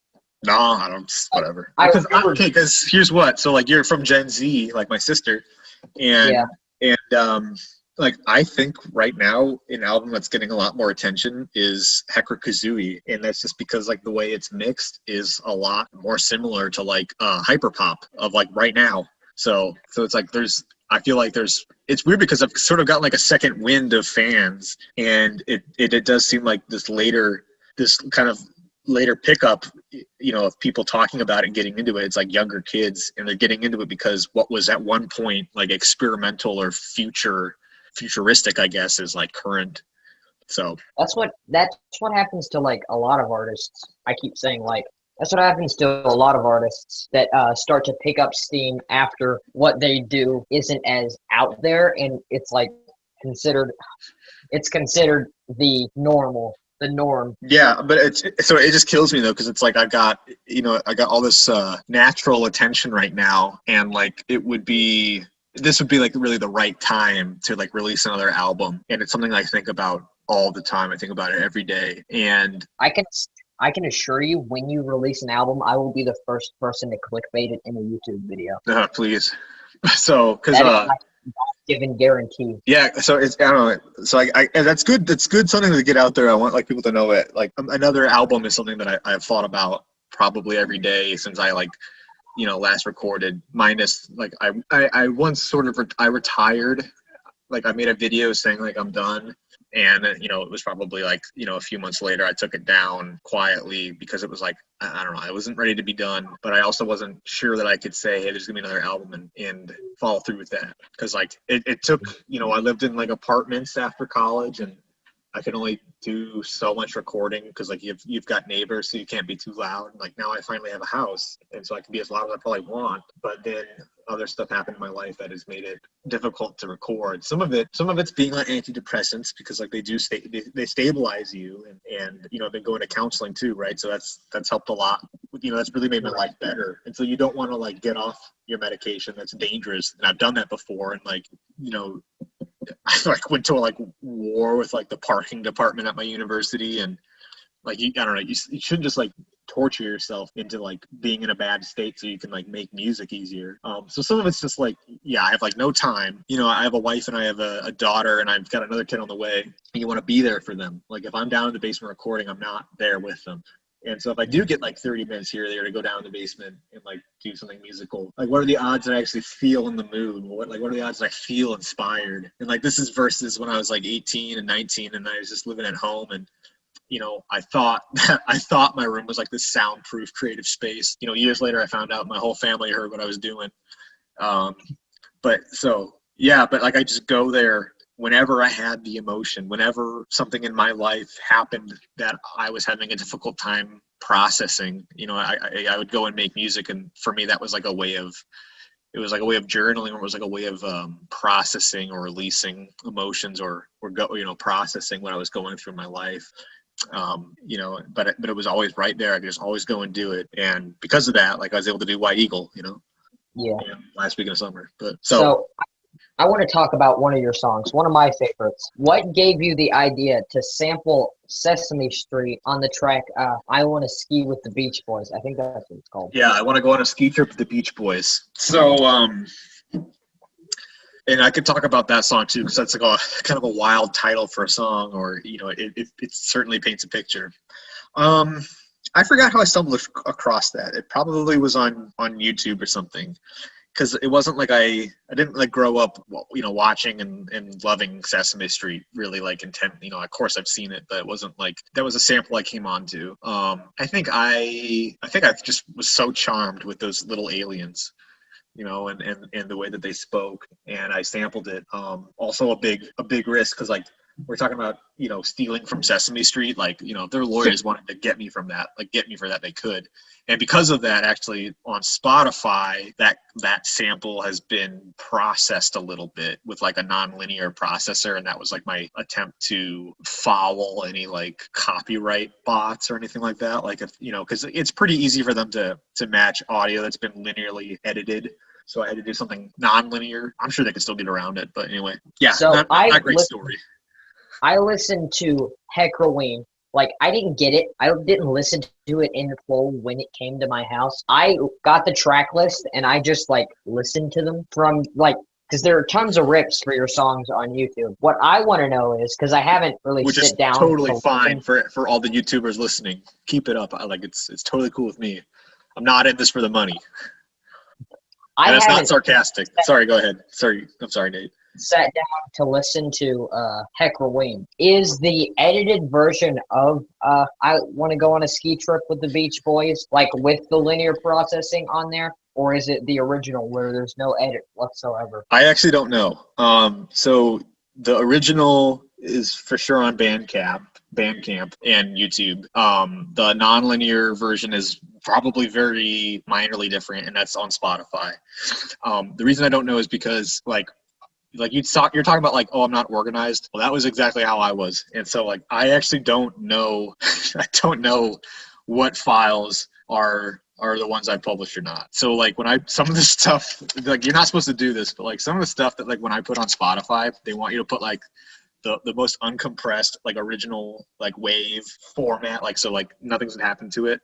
A: No, I don't. Whatever. Because here's what. So like, you're from Gen Z, like my sister, and like, I think right now an album that's getting a lot more attention is Heccra Kazooie, and that's just because like the way it's mixed is a lot more similar to like hyperpop of like right now. So it's like I feel like it's weird, because I've sort of gotten like a second wind of fans, and it does seem like this kind of later pickup, of people talking about it and getting into it, it's like younger kids, and they're getting into it because what was at one point like experimental or futuristic, I guess, is like current. So
B: that's what happens to like a lot of artists. I keep saying like that's what happens to a lot of artists that start to pick up steam after what they do isn't as out there, and it's like considered the norm.
A: yeah, but so it just kills me though, because it's like I got all this natural attention right now, and like this would be like really the right time to like release another album, and it's something I think about all the time. I think about it every day, and
B: I can assure you, when you release an album, I will be the first person to clickbait it in a YouTube video.
A: please. So because
B: That is my given guarantee.
A: yeah, so it's I don't know. So I and that's good. That's good. Something to get out there. I want like people to know it. Like another album is something that I've thought about probably every day since I like last recorded. Minus like I once sort of I retired. Like I made a video saying like I'm done. And, it was probably like, a few months later, I took it down quietly because it was like, I don't know, I wasn't ready to be done, but I also wasn't sure that I could say, hey, there's gonna be another album and follow through with that. Cause like it took, I lived in like apartments after college, and I could only do so much recording because like you've got neighbors, so you can't be too loud. Like now I finally have a house, and so I can be as loud as I probably want. But then other stuff happened in my life that has made it difficult to record. Some of it's being on antidepressants because like they stabilize you, and I've been going to counseling too, right? So that's helped a lot. That's really made my life better. And so you don't want to like get off your medication. That's dangerous, and I've done that before. And like I like went to like war with like the parking department at my university, and like I don't know, you shouldn't just like torture yourself into like being in a bad state so you can like make music easier. So some of it's just like, yeah, I have like no time. I have a wife and I have a daughter, and I've got another kid on the way, and you want to be there for them. Like if I'm down in the basement recording, I'm not there with them. And so if I do get like 30 minutes here or there to go down in the basement and like do something musical, like what are the odds that I actually feel in the mood? What are the odds that I feel inspired? And like this is versus when I was like 18 and 19 and I was just living at home, and I thought my room was like this soundproof creative space. Years later I found out my whole family heard what I was doing. But like I just go there whenever I had the emotion, whenever something in my life happened that I was having a difficult time processing, I would go and make music. And for me, that was like a way of journaling, or it was like a way of processing or releasing emotions, or processing what I was going through in my life. But it was always right there. I could just always go and do it. And because of that, like I was able to do White Eagle,
B: Yeah.
A: last week of summer. But
B: so I want to talk about one of your songs, one of my favorites. What gave you the idea to sample Sesame Street on the track I Want to Ski with the Beach Boys? I think that's what it's called.
A: Yeah, I want to go on a ski trip with the Beach Boys. So, and I could talk about that song too, because that's like a kind of a wild title for a song, or, it certainly paints a picture. I forgot how I stumbled across that. It probably was on YouTube or something. Because it wasn't like I didn't like grow up, watching and loving Sesame Street really like intent. Of course I've seen it, but it wasn't like that was a sample I came onto. I think I just was so charmed with those little aliens, and the way that they spoke, and I sampled it. Also a big risk, because like we're talking about, stealing from Sesame Street. Like, if their lawyers wanted to get me for that, they could. And because of that, actually on Spotify, that sample has been processed a little bit with like a non-linear processor. And that was like my attempt to foul any like copyright bots or anything like that. Like if, cause it's pretty easy for them to match audio that's been linearly edited. So I had to do something non-linear. I'm sure they could still get around it, but anyway, yeah,
B: so
A: not a great story.
B: I listened to HeccraWeen. Like, I didn't get it. I didn't listen to it in full when it came to my house. I got the track list, and I just, like, listened to them from, like, because there are tons of rips for your songs on YouTube. What I want to know is, because I haven't really sit down.
A: Which is totally fine for all the YouTubers listening. Keep it up. It's totally cool with me. I'm not in this for the money. And that's not sarcastic. Sorry, go ahead. I'm sorry, Nate.
B: sat down to listen to HeccraWeen. Is the edited version of I Want to Go on a Ski Trip with the Beach Boys, like with the linear processing on there? Or is it the original where there's no edit whatsoever?
A: I actually don't know. So the original is for sure on Bandcamp and YouTube. The non-linear version is probably very minorly different, and that's on Spotify. The reason I don't know is because like you're talking about like, oh, I'm not organized. Well, that was exactly how I was, and so like I actually don't know. I don't know what files are the ones I publish or not. So like some of the stuff, like you're not supposed to do this, but like some of the stuff that like when I put on Spotify, they want you to put like the most uncompressed, like original, like wave format. Like, so like nothing's happened to it.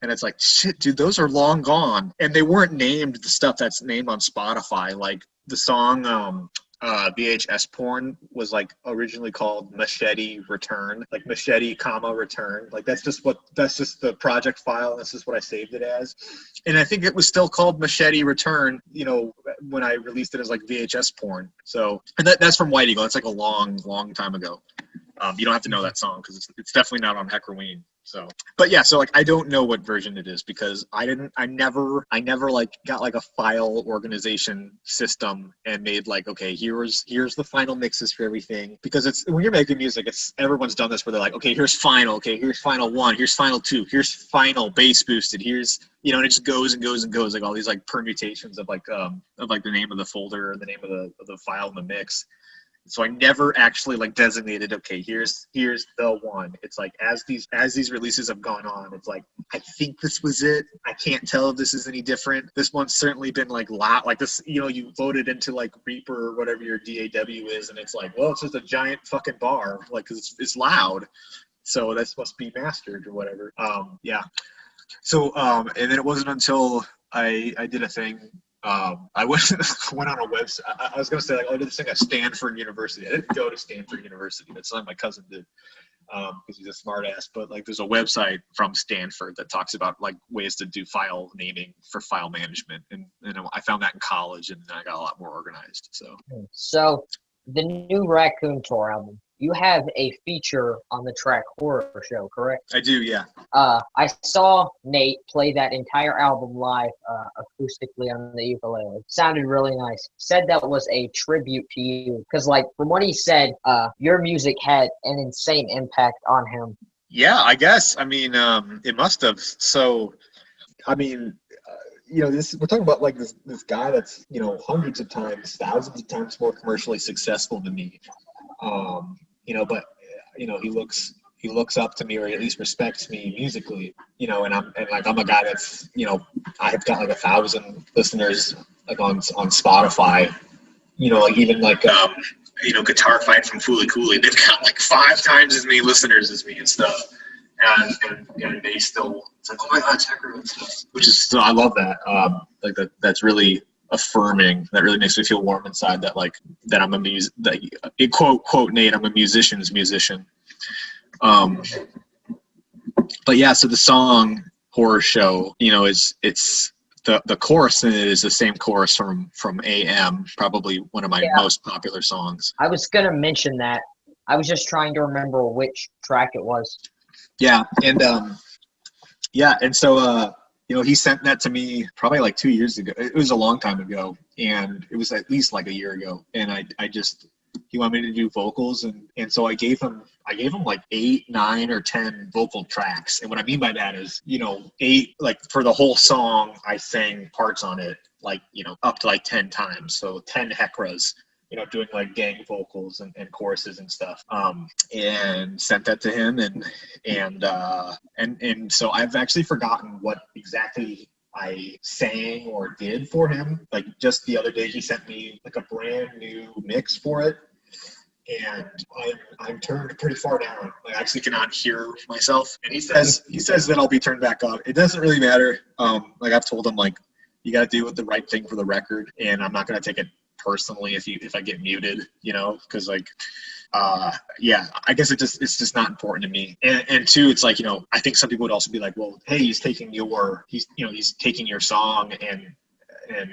A: And it's like, shit, dude, those are long gone. And they weren't named the stuff that's named on Spotify. Like the song, VHS Porn was like originally called Machete Return, like Machete, Return. Like that's just the project file. That's just what I saved it as. And I think it was still called Machete Return, you know, when I released it as like VHS Porn. So, and that's from White Eagle. That's like a long, long time ago. You don't have to know that song because it's definitely not on HeccraWeen. So, but yeah, so like I don't know what version it is because I never like got like a file organization system and made like, okay, here's the final mixes for everything, because it's when you're making music, it's everyone's done this where they're like, okay, here's final 1, here's final 2, here's final bass boosted, here's, you know, and it just goes and goes and goes, like all these like permutations of like the name of the folder or the name of the file in the mix. So I never actually like designated, okay, here's the one. It's like as these releases have gone on, it's like, I think this was it. I can't tell if this is any different. This one's certainly been like loud, like this, you know, you load it into like Reaper or whatever your DAW is, and it's like, well, it's just a giant fucking bar, like, 'cause it's loud. So that must be mastered or whatever. Yeah. So and then it wasn't until I did a thing. I went on a website. I was gonna say like, oh, I did this thing at Stanford University. I didn't go to Stanford University. That's something my cousin did because he's a smart ass. But like, there's a website from Stanford that talks about like ways to do file naming for file management, and I found that in college, and I got a lot more organized.
B: So the new Raccoon Tour album, you have a feature on the track Horror Show, correct?
A: I do, yeah.
B: I saw Nate play that entire album live acoustically on the ukulele. Sounded really nice. Said that was a tribute to you because, like, from what he said, your music had an insane impact on him.
A: Yeah, I guess. I mean, it must have. So, I mean, you know, we're talking about like this guy that's, you know, hundreds of times, thousands of times more commercially successful than me. You know, but you know, he looks up to me, or at least respects me musically, you know, and I'm a guy that's, you know, I've got like 1,000 listeners like on Spotify, you know, like even like you know, Guitar Fight from Fooly Cooley, they've got like 5 times as many listeners as me and stuff. And they still, it's like, oh my God, it's Heccra and stuff. Which is, so I love that. Like that's really affirming. That really makes me feel warm inside that like, that I'm a quote Nate, I'm a musician's musician. But yeah, so the song Horror Show, you know, it's the chorus in it is the same chorus from AM, probably one of my most popular songs.
B: I was gonna mention that. I was just trying to remember which track it was.
A: Yeah, and so you know, he sent that to me probably like 2 years ago. It was a long time ago, and it was at least like a year ago. And I just, he wanted me to do vocals, and so I gave him like 8, 9, or 10 vocal tracks. And what I mean by that is, you know, 8, like for the whole song, I sang parts on it, like, you know, up to like 10 times. So 10 Heccras, you know, doing like gang vocals and choruses and stuff, and sent that to him. And so I've actually forgotten what exactly I sang or did for him. Like just the other day, he sent me like a brand new mix for it. And I'm turned pretty far down. I actually cannot hear myself. And he says that I'll be turned back up. It doesn't really matter. Like I've told him, like, you got to do the right thing for the record, and I'm not going to take it personally if I get muted, you know, because like yeah, I guess it's just not important to me. And two, it's like, you know, I think some people would also be like, well, hey, he's taking your song, and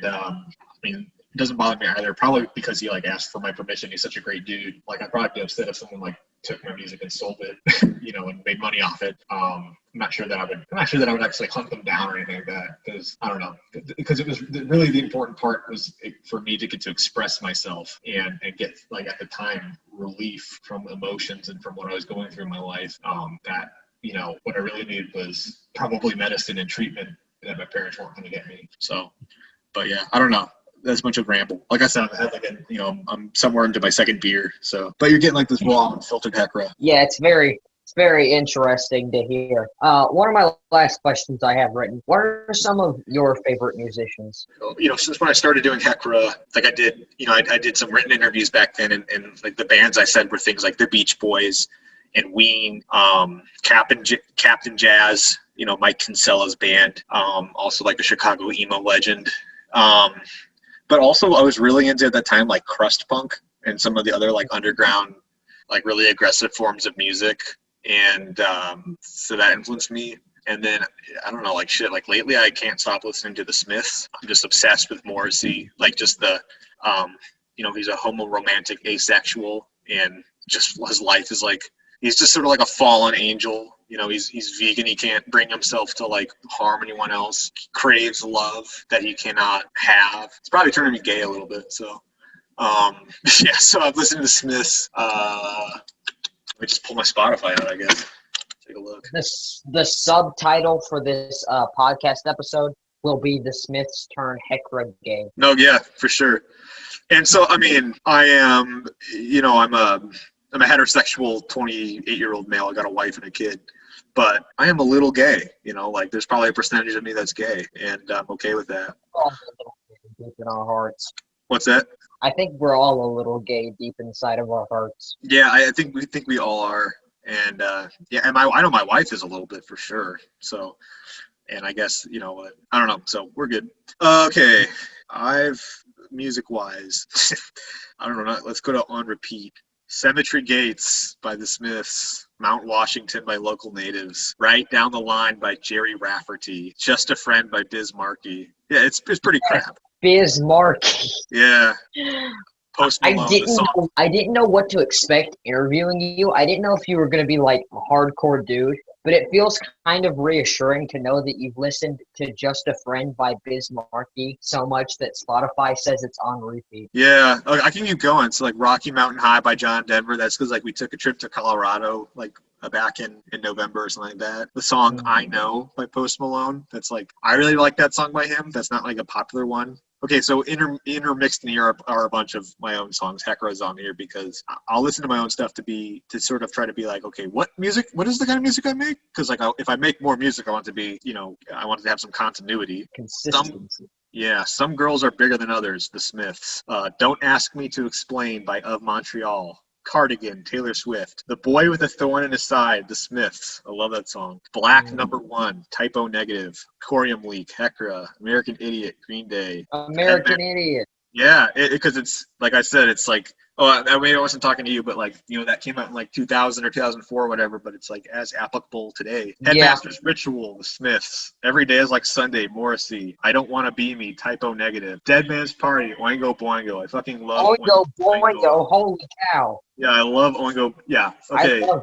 A: I mean, It doesn't bother me either. Probably because he like asked for my permission. He's such a great dude. Like I'd probably be upset if someone like took my music and sold it, and made money off it. I'm not sure that I would actually hunt them down or anything like that, because I don't know, because it was really the important part was for me to get to express myself and get, like, at the time, relief from emotions and from what I was going through in my life. That what I really needed was probably medicine and treatment that my parents weren't going to get me. So, but yeah, I don't know. That's a bunch of ramble. Like I said, I'm somewhere into my second beer. So, but you're getting like this raw unfiltered Heccra.
B: Yeah, it's very interesting to hear. One of my last questions I have written: what are some of your favorite musicians?
A: Since when I started doing Heccra, like I did, I did some written interviews back then, and like the bands I said were things like the Beach Boys and Ween, Captain Jazz, Mike Kinsella's band, also like a Chicago emo legend. But also I was really into at that time like crust punk and some of the other like underground, like really aggressive forms of music. And so that influenced me. And then I don't know, like lately I can't stop listening to the Smiths. I'm just obsessed with Morrissey, like just the he's a homo-romantic asexual, and just his life is like, he's just sort of like a fallen angel. He's vegan. He can't bring himself to like harm anyone else. He craves love that he cannot have. It's probably turning me gay a little bit. So, yeah. So I've listened to Smiths. Let me just pull my Spotify out, I guess. Take a look.
B: The subtitle for this podcast episode will be "The Smiths Turn Heccra Gay."
A: No, yeah, for sure. And so, I mean, I am, I'm a heterosexual 28-year-old male. I got a wife and a kid, but I am a little gay. Like there's probably a percentage of me that's gay, and I'm okay with that.
B: All deep in our hearts.
A: What's that?
B: I think we're all a little gay deep inside of our hearts.
A: Yeah, I think we all are, and yeah, and I know my wife is a little bit for sure. So, and I guess I don't know. So we're good. Okay, music-wise, I don't know. Let's go to On Repeat. Cemetery Gates by the Smiths, Mount Washington by Local Natives, Right Down the Line by Jerry Rafferty, Just a Friend by Biz Markie. Yeah, it's pretty crap.
B: Biz Markie.
A: Yeah. Post Malone,
B: I didn't know what to expect interviewing you. I didn't know if you were going to be like a hardcore dude, but it feels kind of reassuring to know that you've listened to Just a Friend by Biz Markie so much that Spotify says it's on repeat.
A: Yeah, I can keep going. So like Rocky Mountain High by John Denver. That's because like we took a trip to Colorado like back in November or something like that. The song I Know by Post Malone. That's like, I really like that song by him. That's not like a popular one. Okay, so intermixed in here are a bunch of my own songs. Heccra's on here because I'll listen to my own stuff to sort of try to be like, okay, what is the kind of music I make? Because like if I make more music, I want it to be, I want it to have some continuity.
B: Consistency.
A: Some girls are bigger than others. The Smiths. Don't Ask Me to Explain by Of Montreal. Cardigan, Taylor Swift. The Boy with a Thorn in His Side, The Smiths. I love that song. Black Number One, Typo Negative. Corium Leak, Heccra. American Idiot, Green Day.
B: American Idiot.
A: Yeah, because it's, like I said, it's like, I mean, I wasn't talking to you, but like, that came out in like 2000 or 2004 or whatever, but it's like as applicable today. Headmaster's Ritual, The Smiths. Every Day is Like Sunday, Morrissey. I Don't Want to Be Me, Typo Negative. Dead Man's Party, Oingo Boingo. I fucking love
B: Oingo Boingo. Holy cow.
A: Yeah, I love Oingo. Yeah, okay.
B: I love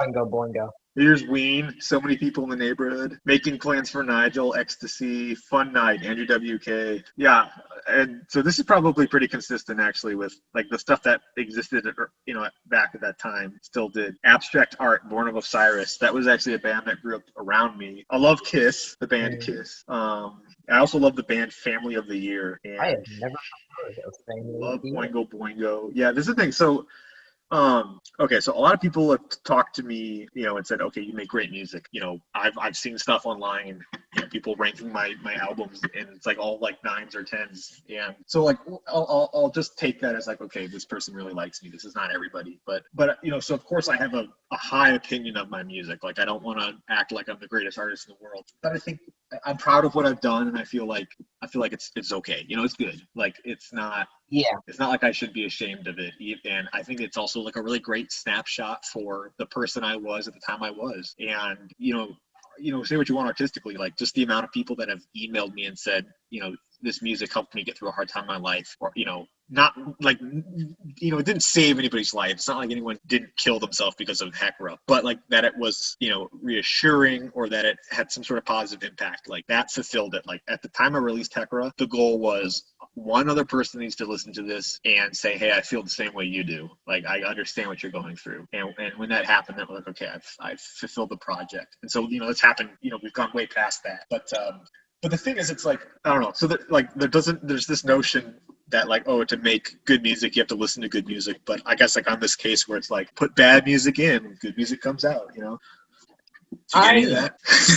B: Oingo Boingo.
A: Here's Ween, So Many People in the Neighborhood, Making Plans for Nigel, Ecstasy, Fun Night, Andrew WK. Yeah, and so this is probably pretty consistent actually with like the stuff that existed, back at that time, still did. Abstract Art, Born of Osiris. That was actually a band that grew up around me. I love Kiss, the band Kiss. I also love the band Family of the Year. And
B: I have never heard of Family
A: love
B: of the Year.
A: Oingo Boingo. Yeah, this is the thing. So okay, so a lot of people have talked to me, and said, okay, you make great music. I've seen stuff online, people ranking my albums, and it's like all like 9s or 10s. And so like, I'll just take that as like, okay, this person really likes me. This is not everybody, but so of course I have a high opinion of my music. Like I don't want to act like I'm the greatest artist in the world, but I think I'm proud of what I've done, and I feel like it's okay. It's good. Like it's not like I should be ashamed of it. And I think it's also like a really great snapshot for the person I was at the time I was. And say what you want artistically, like just the amount of people that have emailed me and said, this music helped me get through a hard time in my life, or, not like, it didn't save anybody's life. It's not like anyone didn't kill themselves because of Heccra, but like that it was, reassuring, or that it had some sort of positive impact. Like that fulfilled it. Like at the time I released Heccra, the goal was one other person needs to listen to this and say, hey, I feel the same way you do. Like, I understand what you're going through. And when that happened, then we're like, okay, I've fulfilled the project. And so, it's happened, we've gone way past that. But the thing is, it's like, I don't know. So that, like, there's this notion that like, oh, to make good music, you have to listen to good music. But I guess like on this case where it's like, put bad music in, good music comes out, Did you get any of that?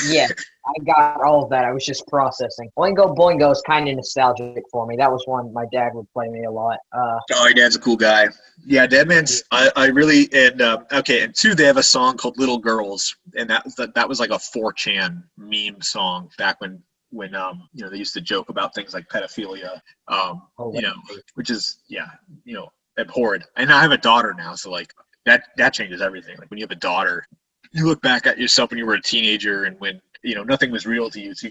B: Yeah, I got all of that. I was just processing. Boingo Boingo is kind of nostalgic for me. That was one my dad would play me a lot.
A: Oh, your dad's a cool guy. Yeah, Deadman's. I really and two. They have a song called "Little Girls," and that was like a 4chan meme song back when they used to joke about things like pedophilia. Which is abhorred. And I have a daughter now, so like that changes everything. Like when you have a daughter, you look back at yourself when you were a teenager and when nothing was real to you, so you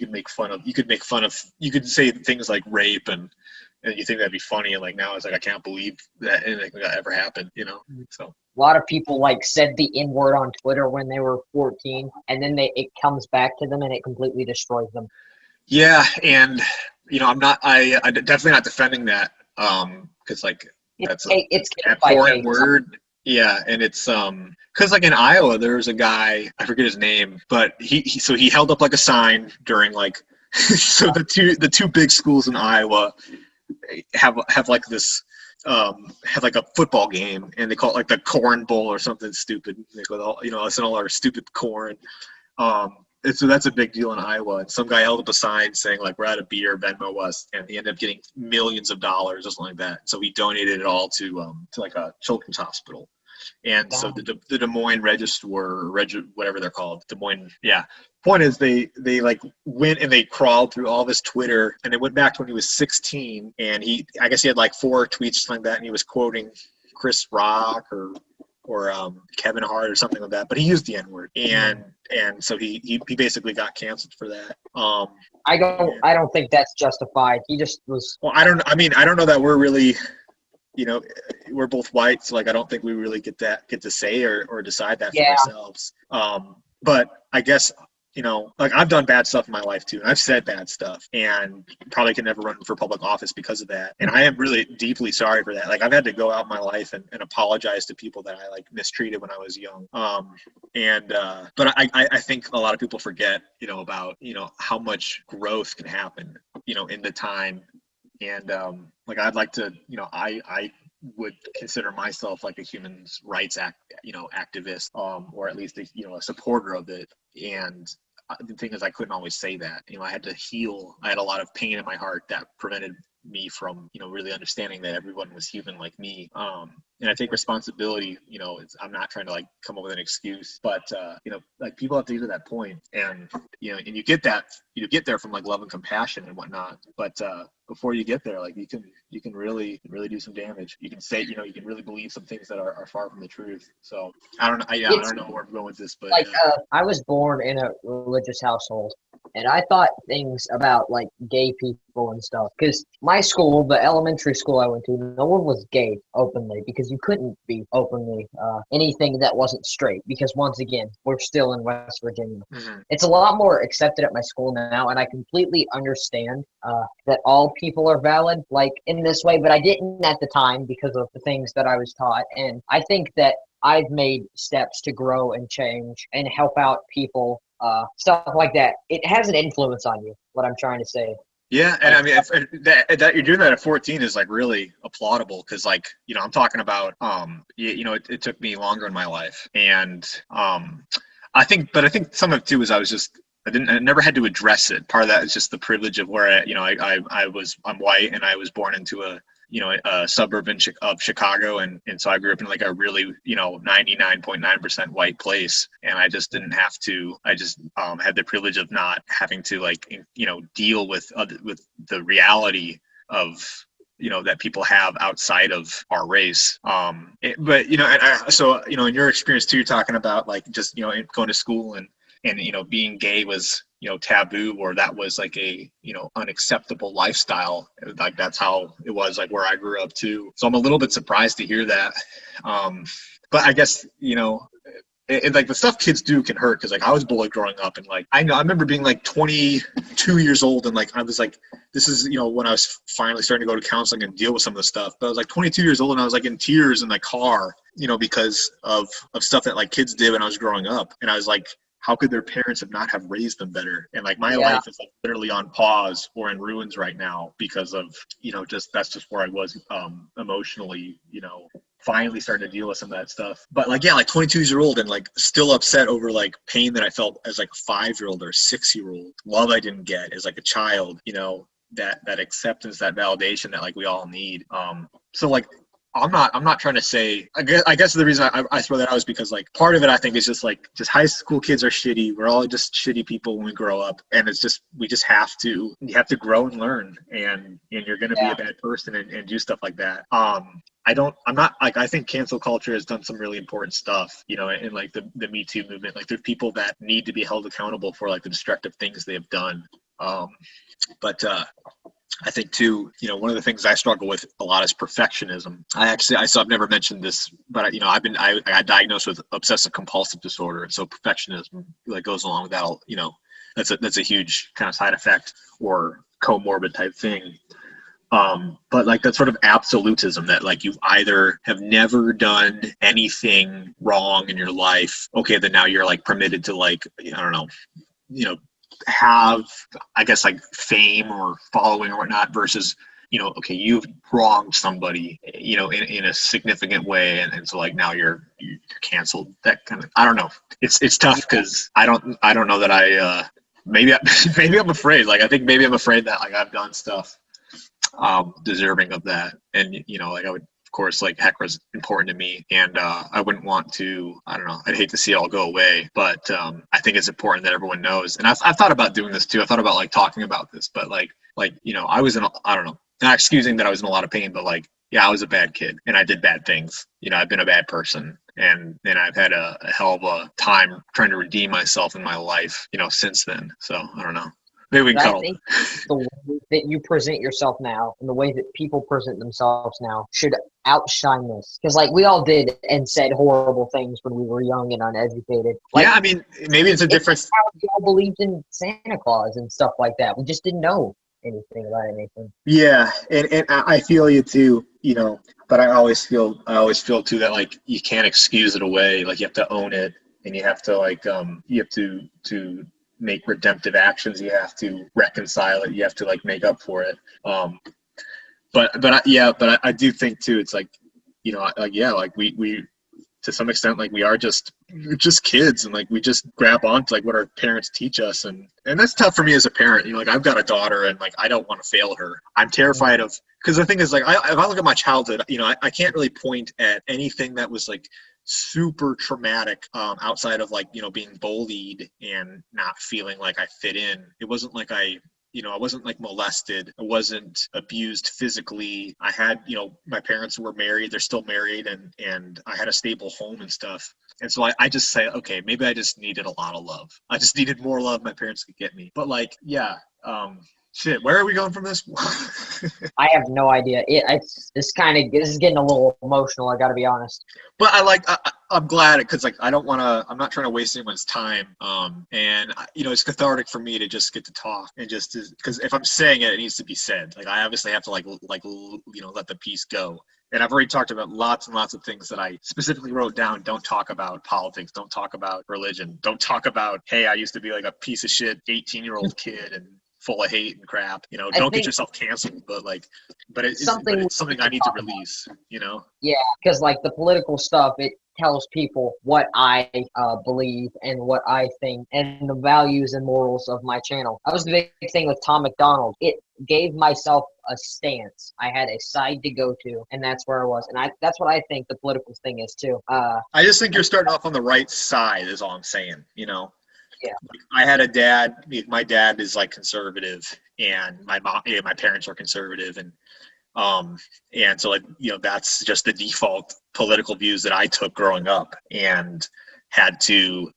A: could say things like rape and you think that'd be funny, and like now it's like, I can't believe that anything like that ever happened, so
B: a lot of people like said the N-word on Twitter when they were 14, and then it comes back to them and it completely destroys them.
A: Yeah, and I'm definitely not defending that, because like that's an abhorrent word. Yeah, and it's because like in Iowa, there's a guy, I forget his name, but he held up like a sign during like so the two big schools in Iowa have like this have like a football game, and they call it like the Corn Bowl or something stupid. They go, it's all our stupid corn. And so that's a big deal in Iowa. And some guy held up a sign saying like, we're out of beer, Venmo us, and he ended up getting millions of dollars or something like that. So he donated it all to like a children's hospital. And wow. So the Des Moines Register, whatever they're called, Des Moines, yeah. Point is, they like went and they crawled through all this Twitter, and they went back to when he was 16, and I guess he had like 4 tweets like that, and he was quoting Chris Rock or Kevin Hart or something like that, but he used the N-word, and so he basically got canceled for that.
B: I don't think that's justified. He just was.
A: Well, I don't know that we're really, we're both white, so like I don't think we really get to say or decide that for ourselves. But I guess. Like I've done bad stuff in my life too, and I've said bad stuff, and probably can never run for public office because of that. And I am really deeply sorry for that. Like I've had to go out in my life and apologize to people that I like mistreated when I was young. But I think a lot of people forget, about, how much growth can happen, in the time. And like I'd like to, I would consider myself like a human rights activist, or at least a supporter of it. And the thing is, I couldn't always say that. I had to heal. I had a lot of pain in my heart that prevented me from, really understanding that everyone was human like me. And I take responsibility. I'm not trying to like come up with an excuse, but like people have to get to that point, and and you get there from like love and compassion and whatnot. But before you get there, like you can really do some damage. You can say, you can really believe some things that are far from the truth. So I don't know. I don't know where I'm going with this, but
B: like I was born in a religious household, and I thought things about like gay people and stuff, because my school, the elementary school I went to, no one was gay openly, because you couldn't be openly anything that wasn't straight, because once again, we're still in West Virginia. Mm-hmm. It's a lot more accepted at my school now, and I completely understand that all people are valid like in this way, but I didn't at the time because of the things that I was taught. And I think that I've made steps to grow and change and help out people, stuff like that. It has an influence on you, what I'm trying to say.
A: Yeah, and I mean that you're doing that at 14 is like really applaudable, because like I'm talking about it took me longer in my life, and I think some of it too is I never had to address it. Part of that is just the privilege of where I'm white, and I was born into a suburb of Chicago, and so I grew up in like a really 99.9% white place, and I just didn't have to. I just had the privilege of not having to like deal with the reality of that people have outside of our race. So in your experience too, you're talking about like just going to school and and, being gay was, taboo, or that was like a, unacceptable lifestyle. Like that's how it was like where I grew up too. So I'm a little bit surprised to hear that. But I guess, like the stuff kids do can hurt, because like I was bullied growing up, and like I remember being like 22 years old, and like I was like, this is when I was finally starting to go to counseling and deal with some of the stuff. But I was like 22 years old, and I was like in tears in the car, because of stuff that like kids did when I was growing up. And I was like, how could their parents have raised them better? And like my life is like literally on pause or in ruins right now because of that's just where I was emotionally, finally starting to deal with some of that stuff. But like, like 22-year-old and like still upset over like pain that I felt as like a 5-year-old or a 6-year-old, love I didn't get as like a child, that acceptance, that validation that like we all need. So like, I'm not trying to say, I guess the reason I throw that out is because like part of it I think is just high school kids are shitty. We're all just shitty people when we grow up, and it's just, you have to grow and learn, and you're going to be a bad person and do stuff like that. I think cancel culture has done some really important stuff, in like the Me Too movement. Like there's people that need to be held accountable for like the destructive things they have done. But I think too, one of the things I struggle with a lot is perfectionism. I've never mentioned this, but I got diagnosed with obsessive compulsive disorder. And so perfectionism like goes along with that. That's a huge kind of side effect or comorbid type thing. But like that sort of absolutism that like you either have never done anything wrong in your life. Okay, then now you're like permitted to like, I don't know, have, I guess, like fame or following or whatnot, versus okay, you've wronged somebody in a significant way, and so like now you're canceled. That kind of, I don't know, it's tough because I don't know that maybe I'm afraid. Like I think maybe I'm afraid that like I've done stuff deserving of that, and like I would, of course, like Heccra's important to me, and I wouldn't want to, I don't know, I'd hate to see it all go away, but I think it's important that everyone knows. And I've thought about doing this too. I thought about like talking about this, but like I was I don't know, not excusing that I was in a lot of pain, but like, I was a bad kid and I did bad things. I've been a bad person, and I've had a hell of a time trying to redeem myself in my life, since then. So I don't know. Maybe we can cuddle.
B: I think the way that you present yourself now and the way that people present themselves now should outshine this. Because, like, we all did and said horrible things when we were young and uneducated. Like,
A: I mean, maybe it's a difference.
B: We all believed in Santa Claus and stuff like that. We just didn't know anything about anything.
A: Yeah, and I feel you too, but I always feel too that, like, you can't excuse it away. Like, you have to own it, and you have to, like, you have to make redemptive actions. You have to reconcile it. You have to like make up for it. But I do think too, it's like, like we to some extent, like we're just kids, and like we just grab on to like what our parents teach us, and that's tough for me as a parent. Like I've got a daughter, and like I don't want to fail her. I'm terrified of, because the thing is, like if I look at my childhood, I can't really point at anything that was like super traumatic outside of like being bullied and not feeling like I fit in. It wasn't like I wasn't like molested. I wasn't abused physically. I had, my parents were married. They're still married, and I had a stable home and stuff. And so I just say, okay, maybe I just needed a lot of love. I just needed more love my parents could get me. But like, shit, where are we going from this?
B: I have no idea. This is getting a little emotional, I gotta be honest.
A: But I'm glad, because like I'm not trying to waste anyone's time. And it's cathartic for me to just get to talk, and just because if I'm saying it, it needs to be said. Like I obviously have to let the piece go. And I've already talked about lots and lots of things that I specifically wrote down. Don't talk about politics. Don't talk about religion. Don't talk about, hey, I used to be like a piece of shit 18-year-old kid and full of hate and crap. Don't get yourself canceled. But it's something I need to release.
B: Yeah, because like the political stuff, it tells people what I believe and what I think and the values and morals of my channel. That was the big thing with Tom McDonald. It gave myself a stance. I had a side to go to, and that's where I was. And that's what I think the political thing is too.
A: I just think you're starting off on the right side is all I'm saying,
B: Yeah.
A: Like, I had a dad. My dad is like conservative, and my mom, my parents are conservative, and so like that's just the default political views that I took growing up, and had to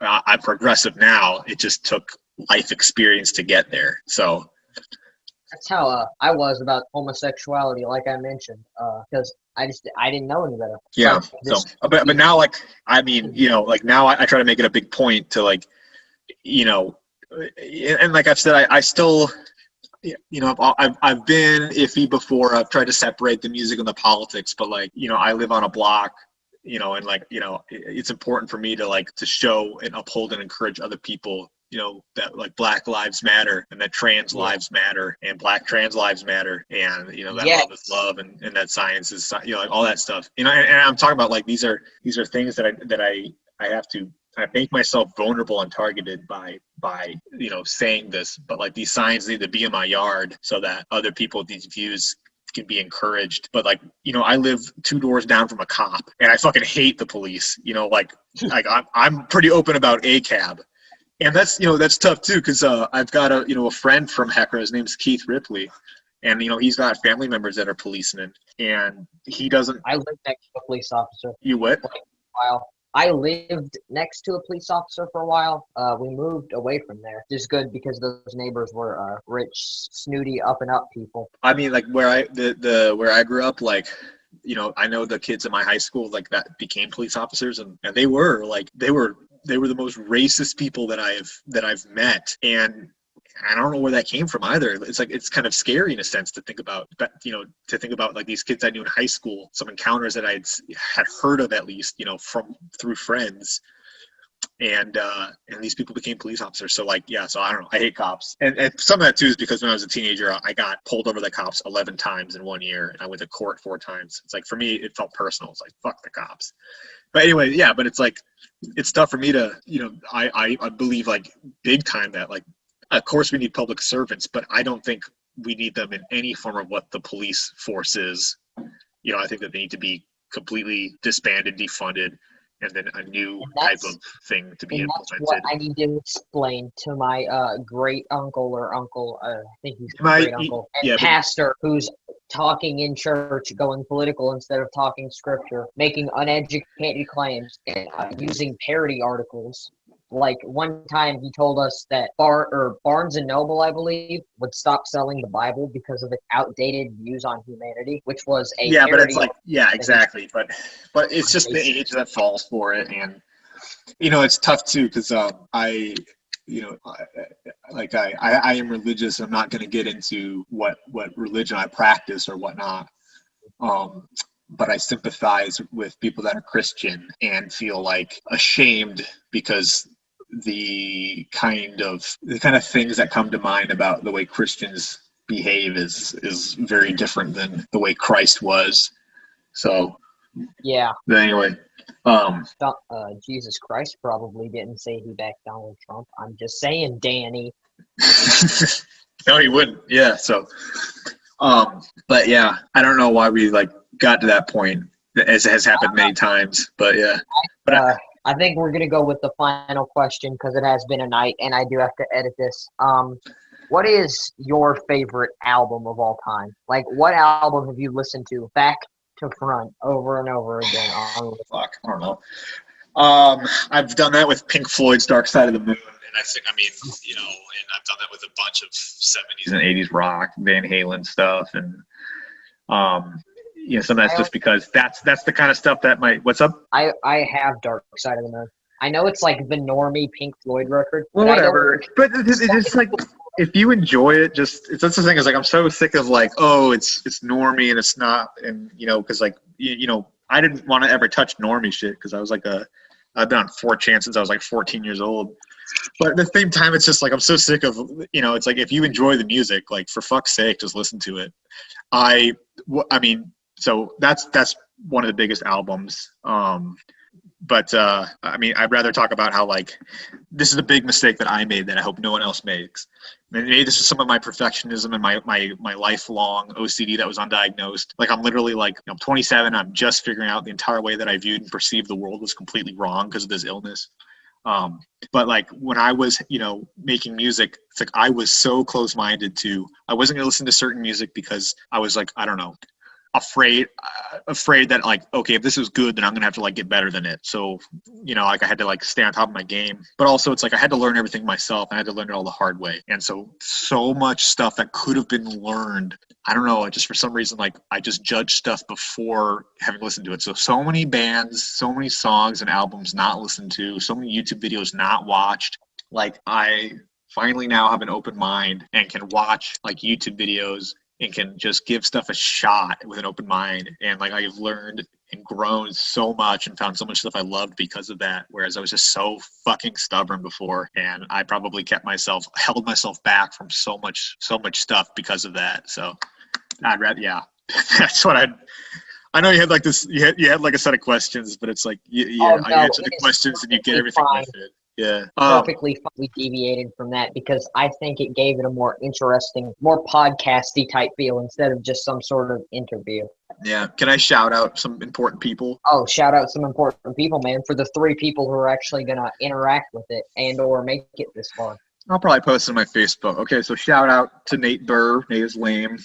A: I'm progressive now. It just took life experience to get there. So
B: That's how I was about homosexuality, like I mentioned, because I didn't know any better.
A: yeah.
B: Like
A: So, but now, like, I mean, like now I try to make it a big point to, like, and like I've said, I still, I've been iffy before. I've tried to separate the music and the politics, but, like, I live on a block, and, like, it's important for me to, like, to show and uphold and encourage other people, that, like, Black lives matter, and that trans lives matter, and Black trans lives matter, and, that love is love, and that science is, like, all that stuff. And I'm talking about, like, these are things that I have to, I make myself vulnerable and targeted by saying this, but, like, these signs need to be in my yard so that other people with these views can be encouraged. But, like, I live 2 doors down from a cop, and I fucking hate the police. Like I'm pretty open about ACAB, and that's tough too, because I've got a friend from Heccra. His name's Keith Ripley, and he's got family members that are policemen, and he doesn't.
B: I lived next to a police officer.
A: You what?
B: For a while. I lived next to a police officer for a while. We moved away from there. Just good because those neighbors were rich, snooty, up and up people.
A: I mean, like, where I grew up, like, I know the kids in my high school, like, that became police officers, and they were the most racist people that I've met, and I don't know where that came from either. It's like, it's kind of scary in a sense to think about, like, these kids I knew in high school, some encounters that I had heard of, at least, through friends, and these people became police officers. So, like, yeah, so I don't know. I hate cops, and some of that too is because when I was a teenager, I got pulled over the cops 11 times in 1 year, and I went to court 4 times. It's like, for me, it felt personal. It's like, fuck the cops. But anyway, yeah. But it's like, it's tough for me to, I believe, like, big time that, like, of course we need public servants, but I don't think we need them in any form of what the police force is. I think that they need to be completely disbanded, defunded, and then a new type of thing to be implemented.
B: That's what I need to explain to my great uncle or uncle, I think he's my great uncle, and pastor who's talking in church, going political instead of talking scripture, making uneducated claims, and using parody articles. Like, one time he told us that Barnes and Noble, I believe, would stop selling the Bible because of its outdated views on humanity, which was a
A: but it's like, exactly. But it's just the age that falls for it, and it's tough too, because I am religious. I'm not going to get into what religion I practice or whatnot. But I sympathize with people that are Christian and feel, like, ashamed because the kind of things that come to mind about the way Christians behave is very different than the way Christ was. So
B: yeah.
A: But anyway,
B: Jesus Christ probably didn't say he backed Donald Trump. I'm just saying, Danny.
A: No, he wouldn't. Yeah. So, but yeah, I don't know why we, like, got to that point, as has happened many times. But yeah. But
B: I think we're going to go with the final question because it has been a night and I do have to edit this. What is your favorite album of all time? Like, what album have you listened to back to front over and over again?
A: Fuck, I don't know. I've done that with Pink Floyd's Dark Side of the Moon. And and I've done that with a bunch of 70s and 80s rock, Van Halen stuff. And, some of that's just because that's the kind of stuff that what's up?
B: I have Dark Side of the Moon. I know it's like the normie Pink Floyd record.
A: Well, whatever. But it's like, if you enjoy it, that's the thing, is, like, I'm so sick of, like, oh, it's normie and it's not, and, because, like, I didn't want to ever touch normie shit because I was like I've been on 4chan since I was like 14 years old. But at the same time, it's just like, I'm so sick of, it's like, if you enjoy the music, like, for fuck's sake, just listen to it. I mean, so that's one of the biggest albums. But I mean, I'd rather talk about how, like, this is a big mistake that I made that I hope no one else makes. Maybe this is some of my perfectionism and my lifelong OCD that was undiagnosed. Like, I'm literally, like, I'm 27. I'm just figuring out the entire way that I viewed and perceived the world was completely wrong because of this illness. But, like, when I was, making music, it's like I was so close-minded to, I wasn't going to listen to certain music because I was like, I don't know, afraid that like, okay, if this is good, then I'm gonna have to like get better than it. So, like I had to like stay on top of my game, but also it's like I had to learn everything myself. I had to learn it all the hard way. And so much stuff that could have been learned, I don't know, just for some reason, like I just judged stuff before having listened to it. So many bands, so many songs and albums not listened to, so many YouTube videos not watched. Like I finally now have an open mind and can watch like YouTube videos and can just give stuff a shot with an open mind. And like I've learned and grown so much and found so much stuff I loved because of that. Whereas I was just so fucking stubborn before, and I probably held myself back from so much stuff because of that. So I'd rather, that's what I know you had like this, you had like a set of questions, but it's like, I answer the questions and you get everything with it. Yeah.
B: Perfectly fine. We deviated from that because I think it gave it a more interesting, more podcasty type feel instead of just some sort of interview.
A: Yeah. Can I shout out some important people?
B: Oh, shout out some important people, man, for the 3 people who are actually going to interact with it and or make it this far.
A: I'll probably post it on my Facebook. Okay, so shout out to Nate Burr. Nate is lame,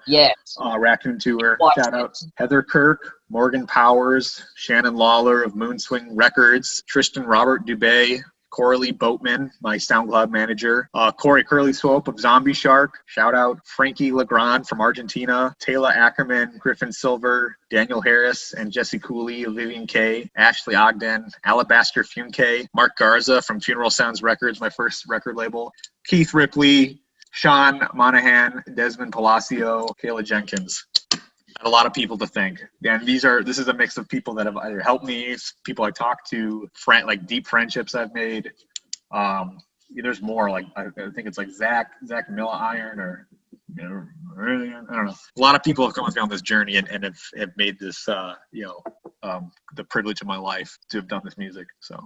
B: Yes.
A: Raccoon Tour. Shout out Heather Kirk, Morgan Powers, Shannon Lawler of Moonswing Records, Tristan Robert Dubé, Coralie Boatman, my SoundCloud manager, Corey Curly Swope of Zombie Shark. Shout out Frankie Legrand from Argentina, Taylor Ackerman, Griffin Silver, Daniel Harris, and Jesse Cooley, Vivian K, Ashley Ogden, Alabaster Funke, Mark Garza from Funeral Sounds Records, my first record label, Keith Ripley, Sean Monahan, Desmond Palacio, Kayla Jenkins. A lot of people to thank. And this is a mix of people that have either helped me, people I talked to, like deep friendships I've made. There's more, like I think it's like Zach Miller Iron, or I don't know. A lot of people have come with me on this journey and have made this the privilege of my life to have done this music. So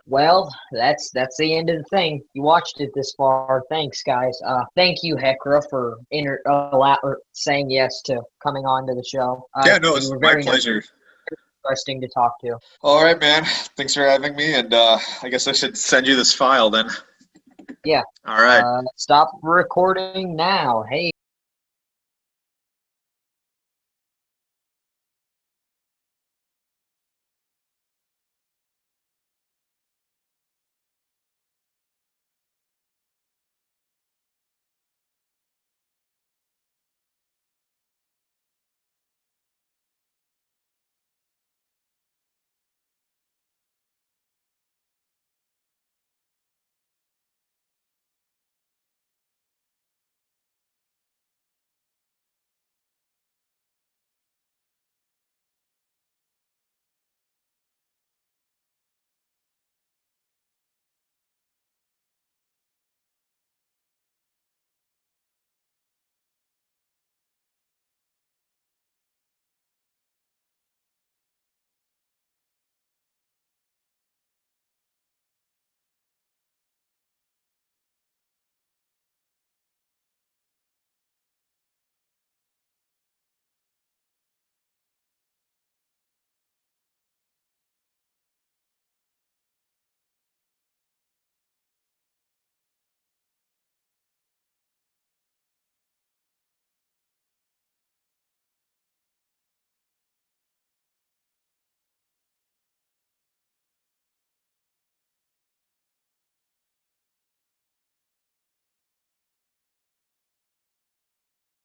B: well, that's the end of the thing. You watched it this far. Thanks, guys. Thank you, Heccra, for saying yes to coming on to the show.
A: It's my pleasure.
B: Interesting to talk to.
A: All right, man. Thanks for having me, and I guess I should send you this file then.
B: Yeah.
A: All right.
B: Stop recording now. Hey.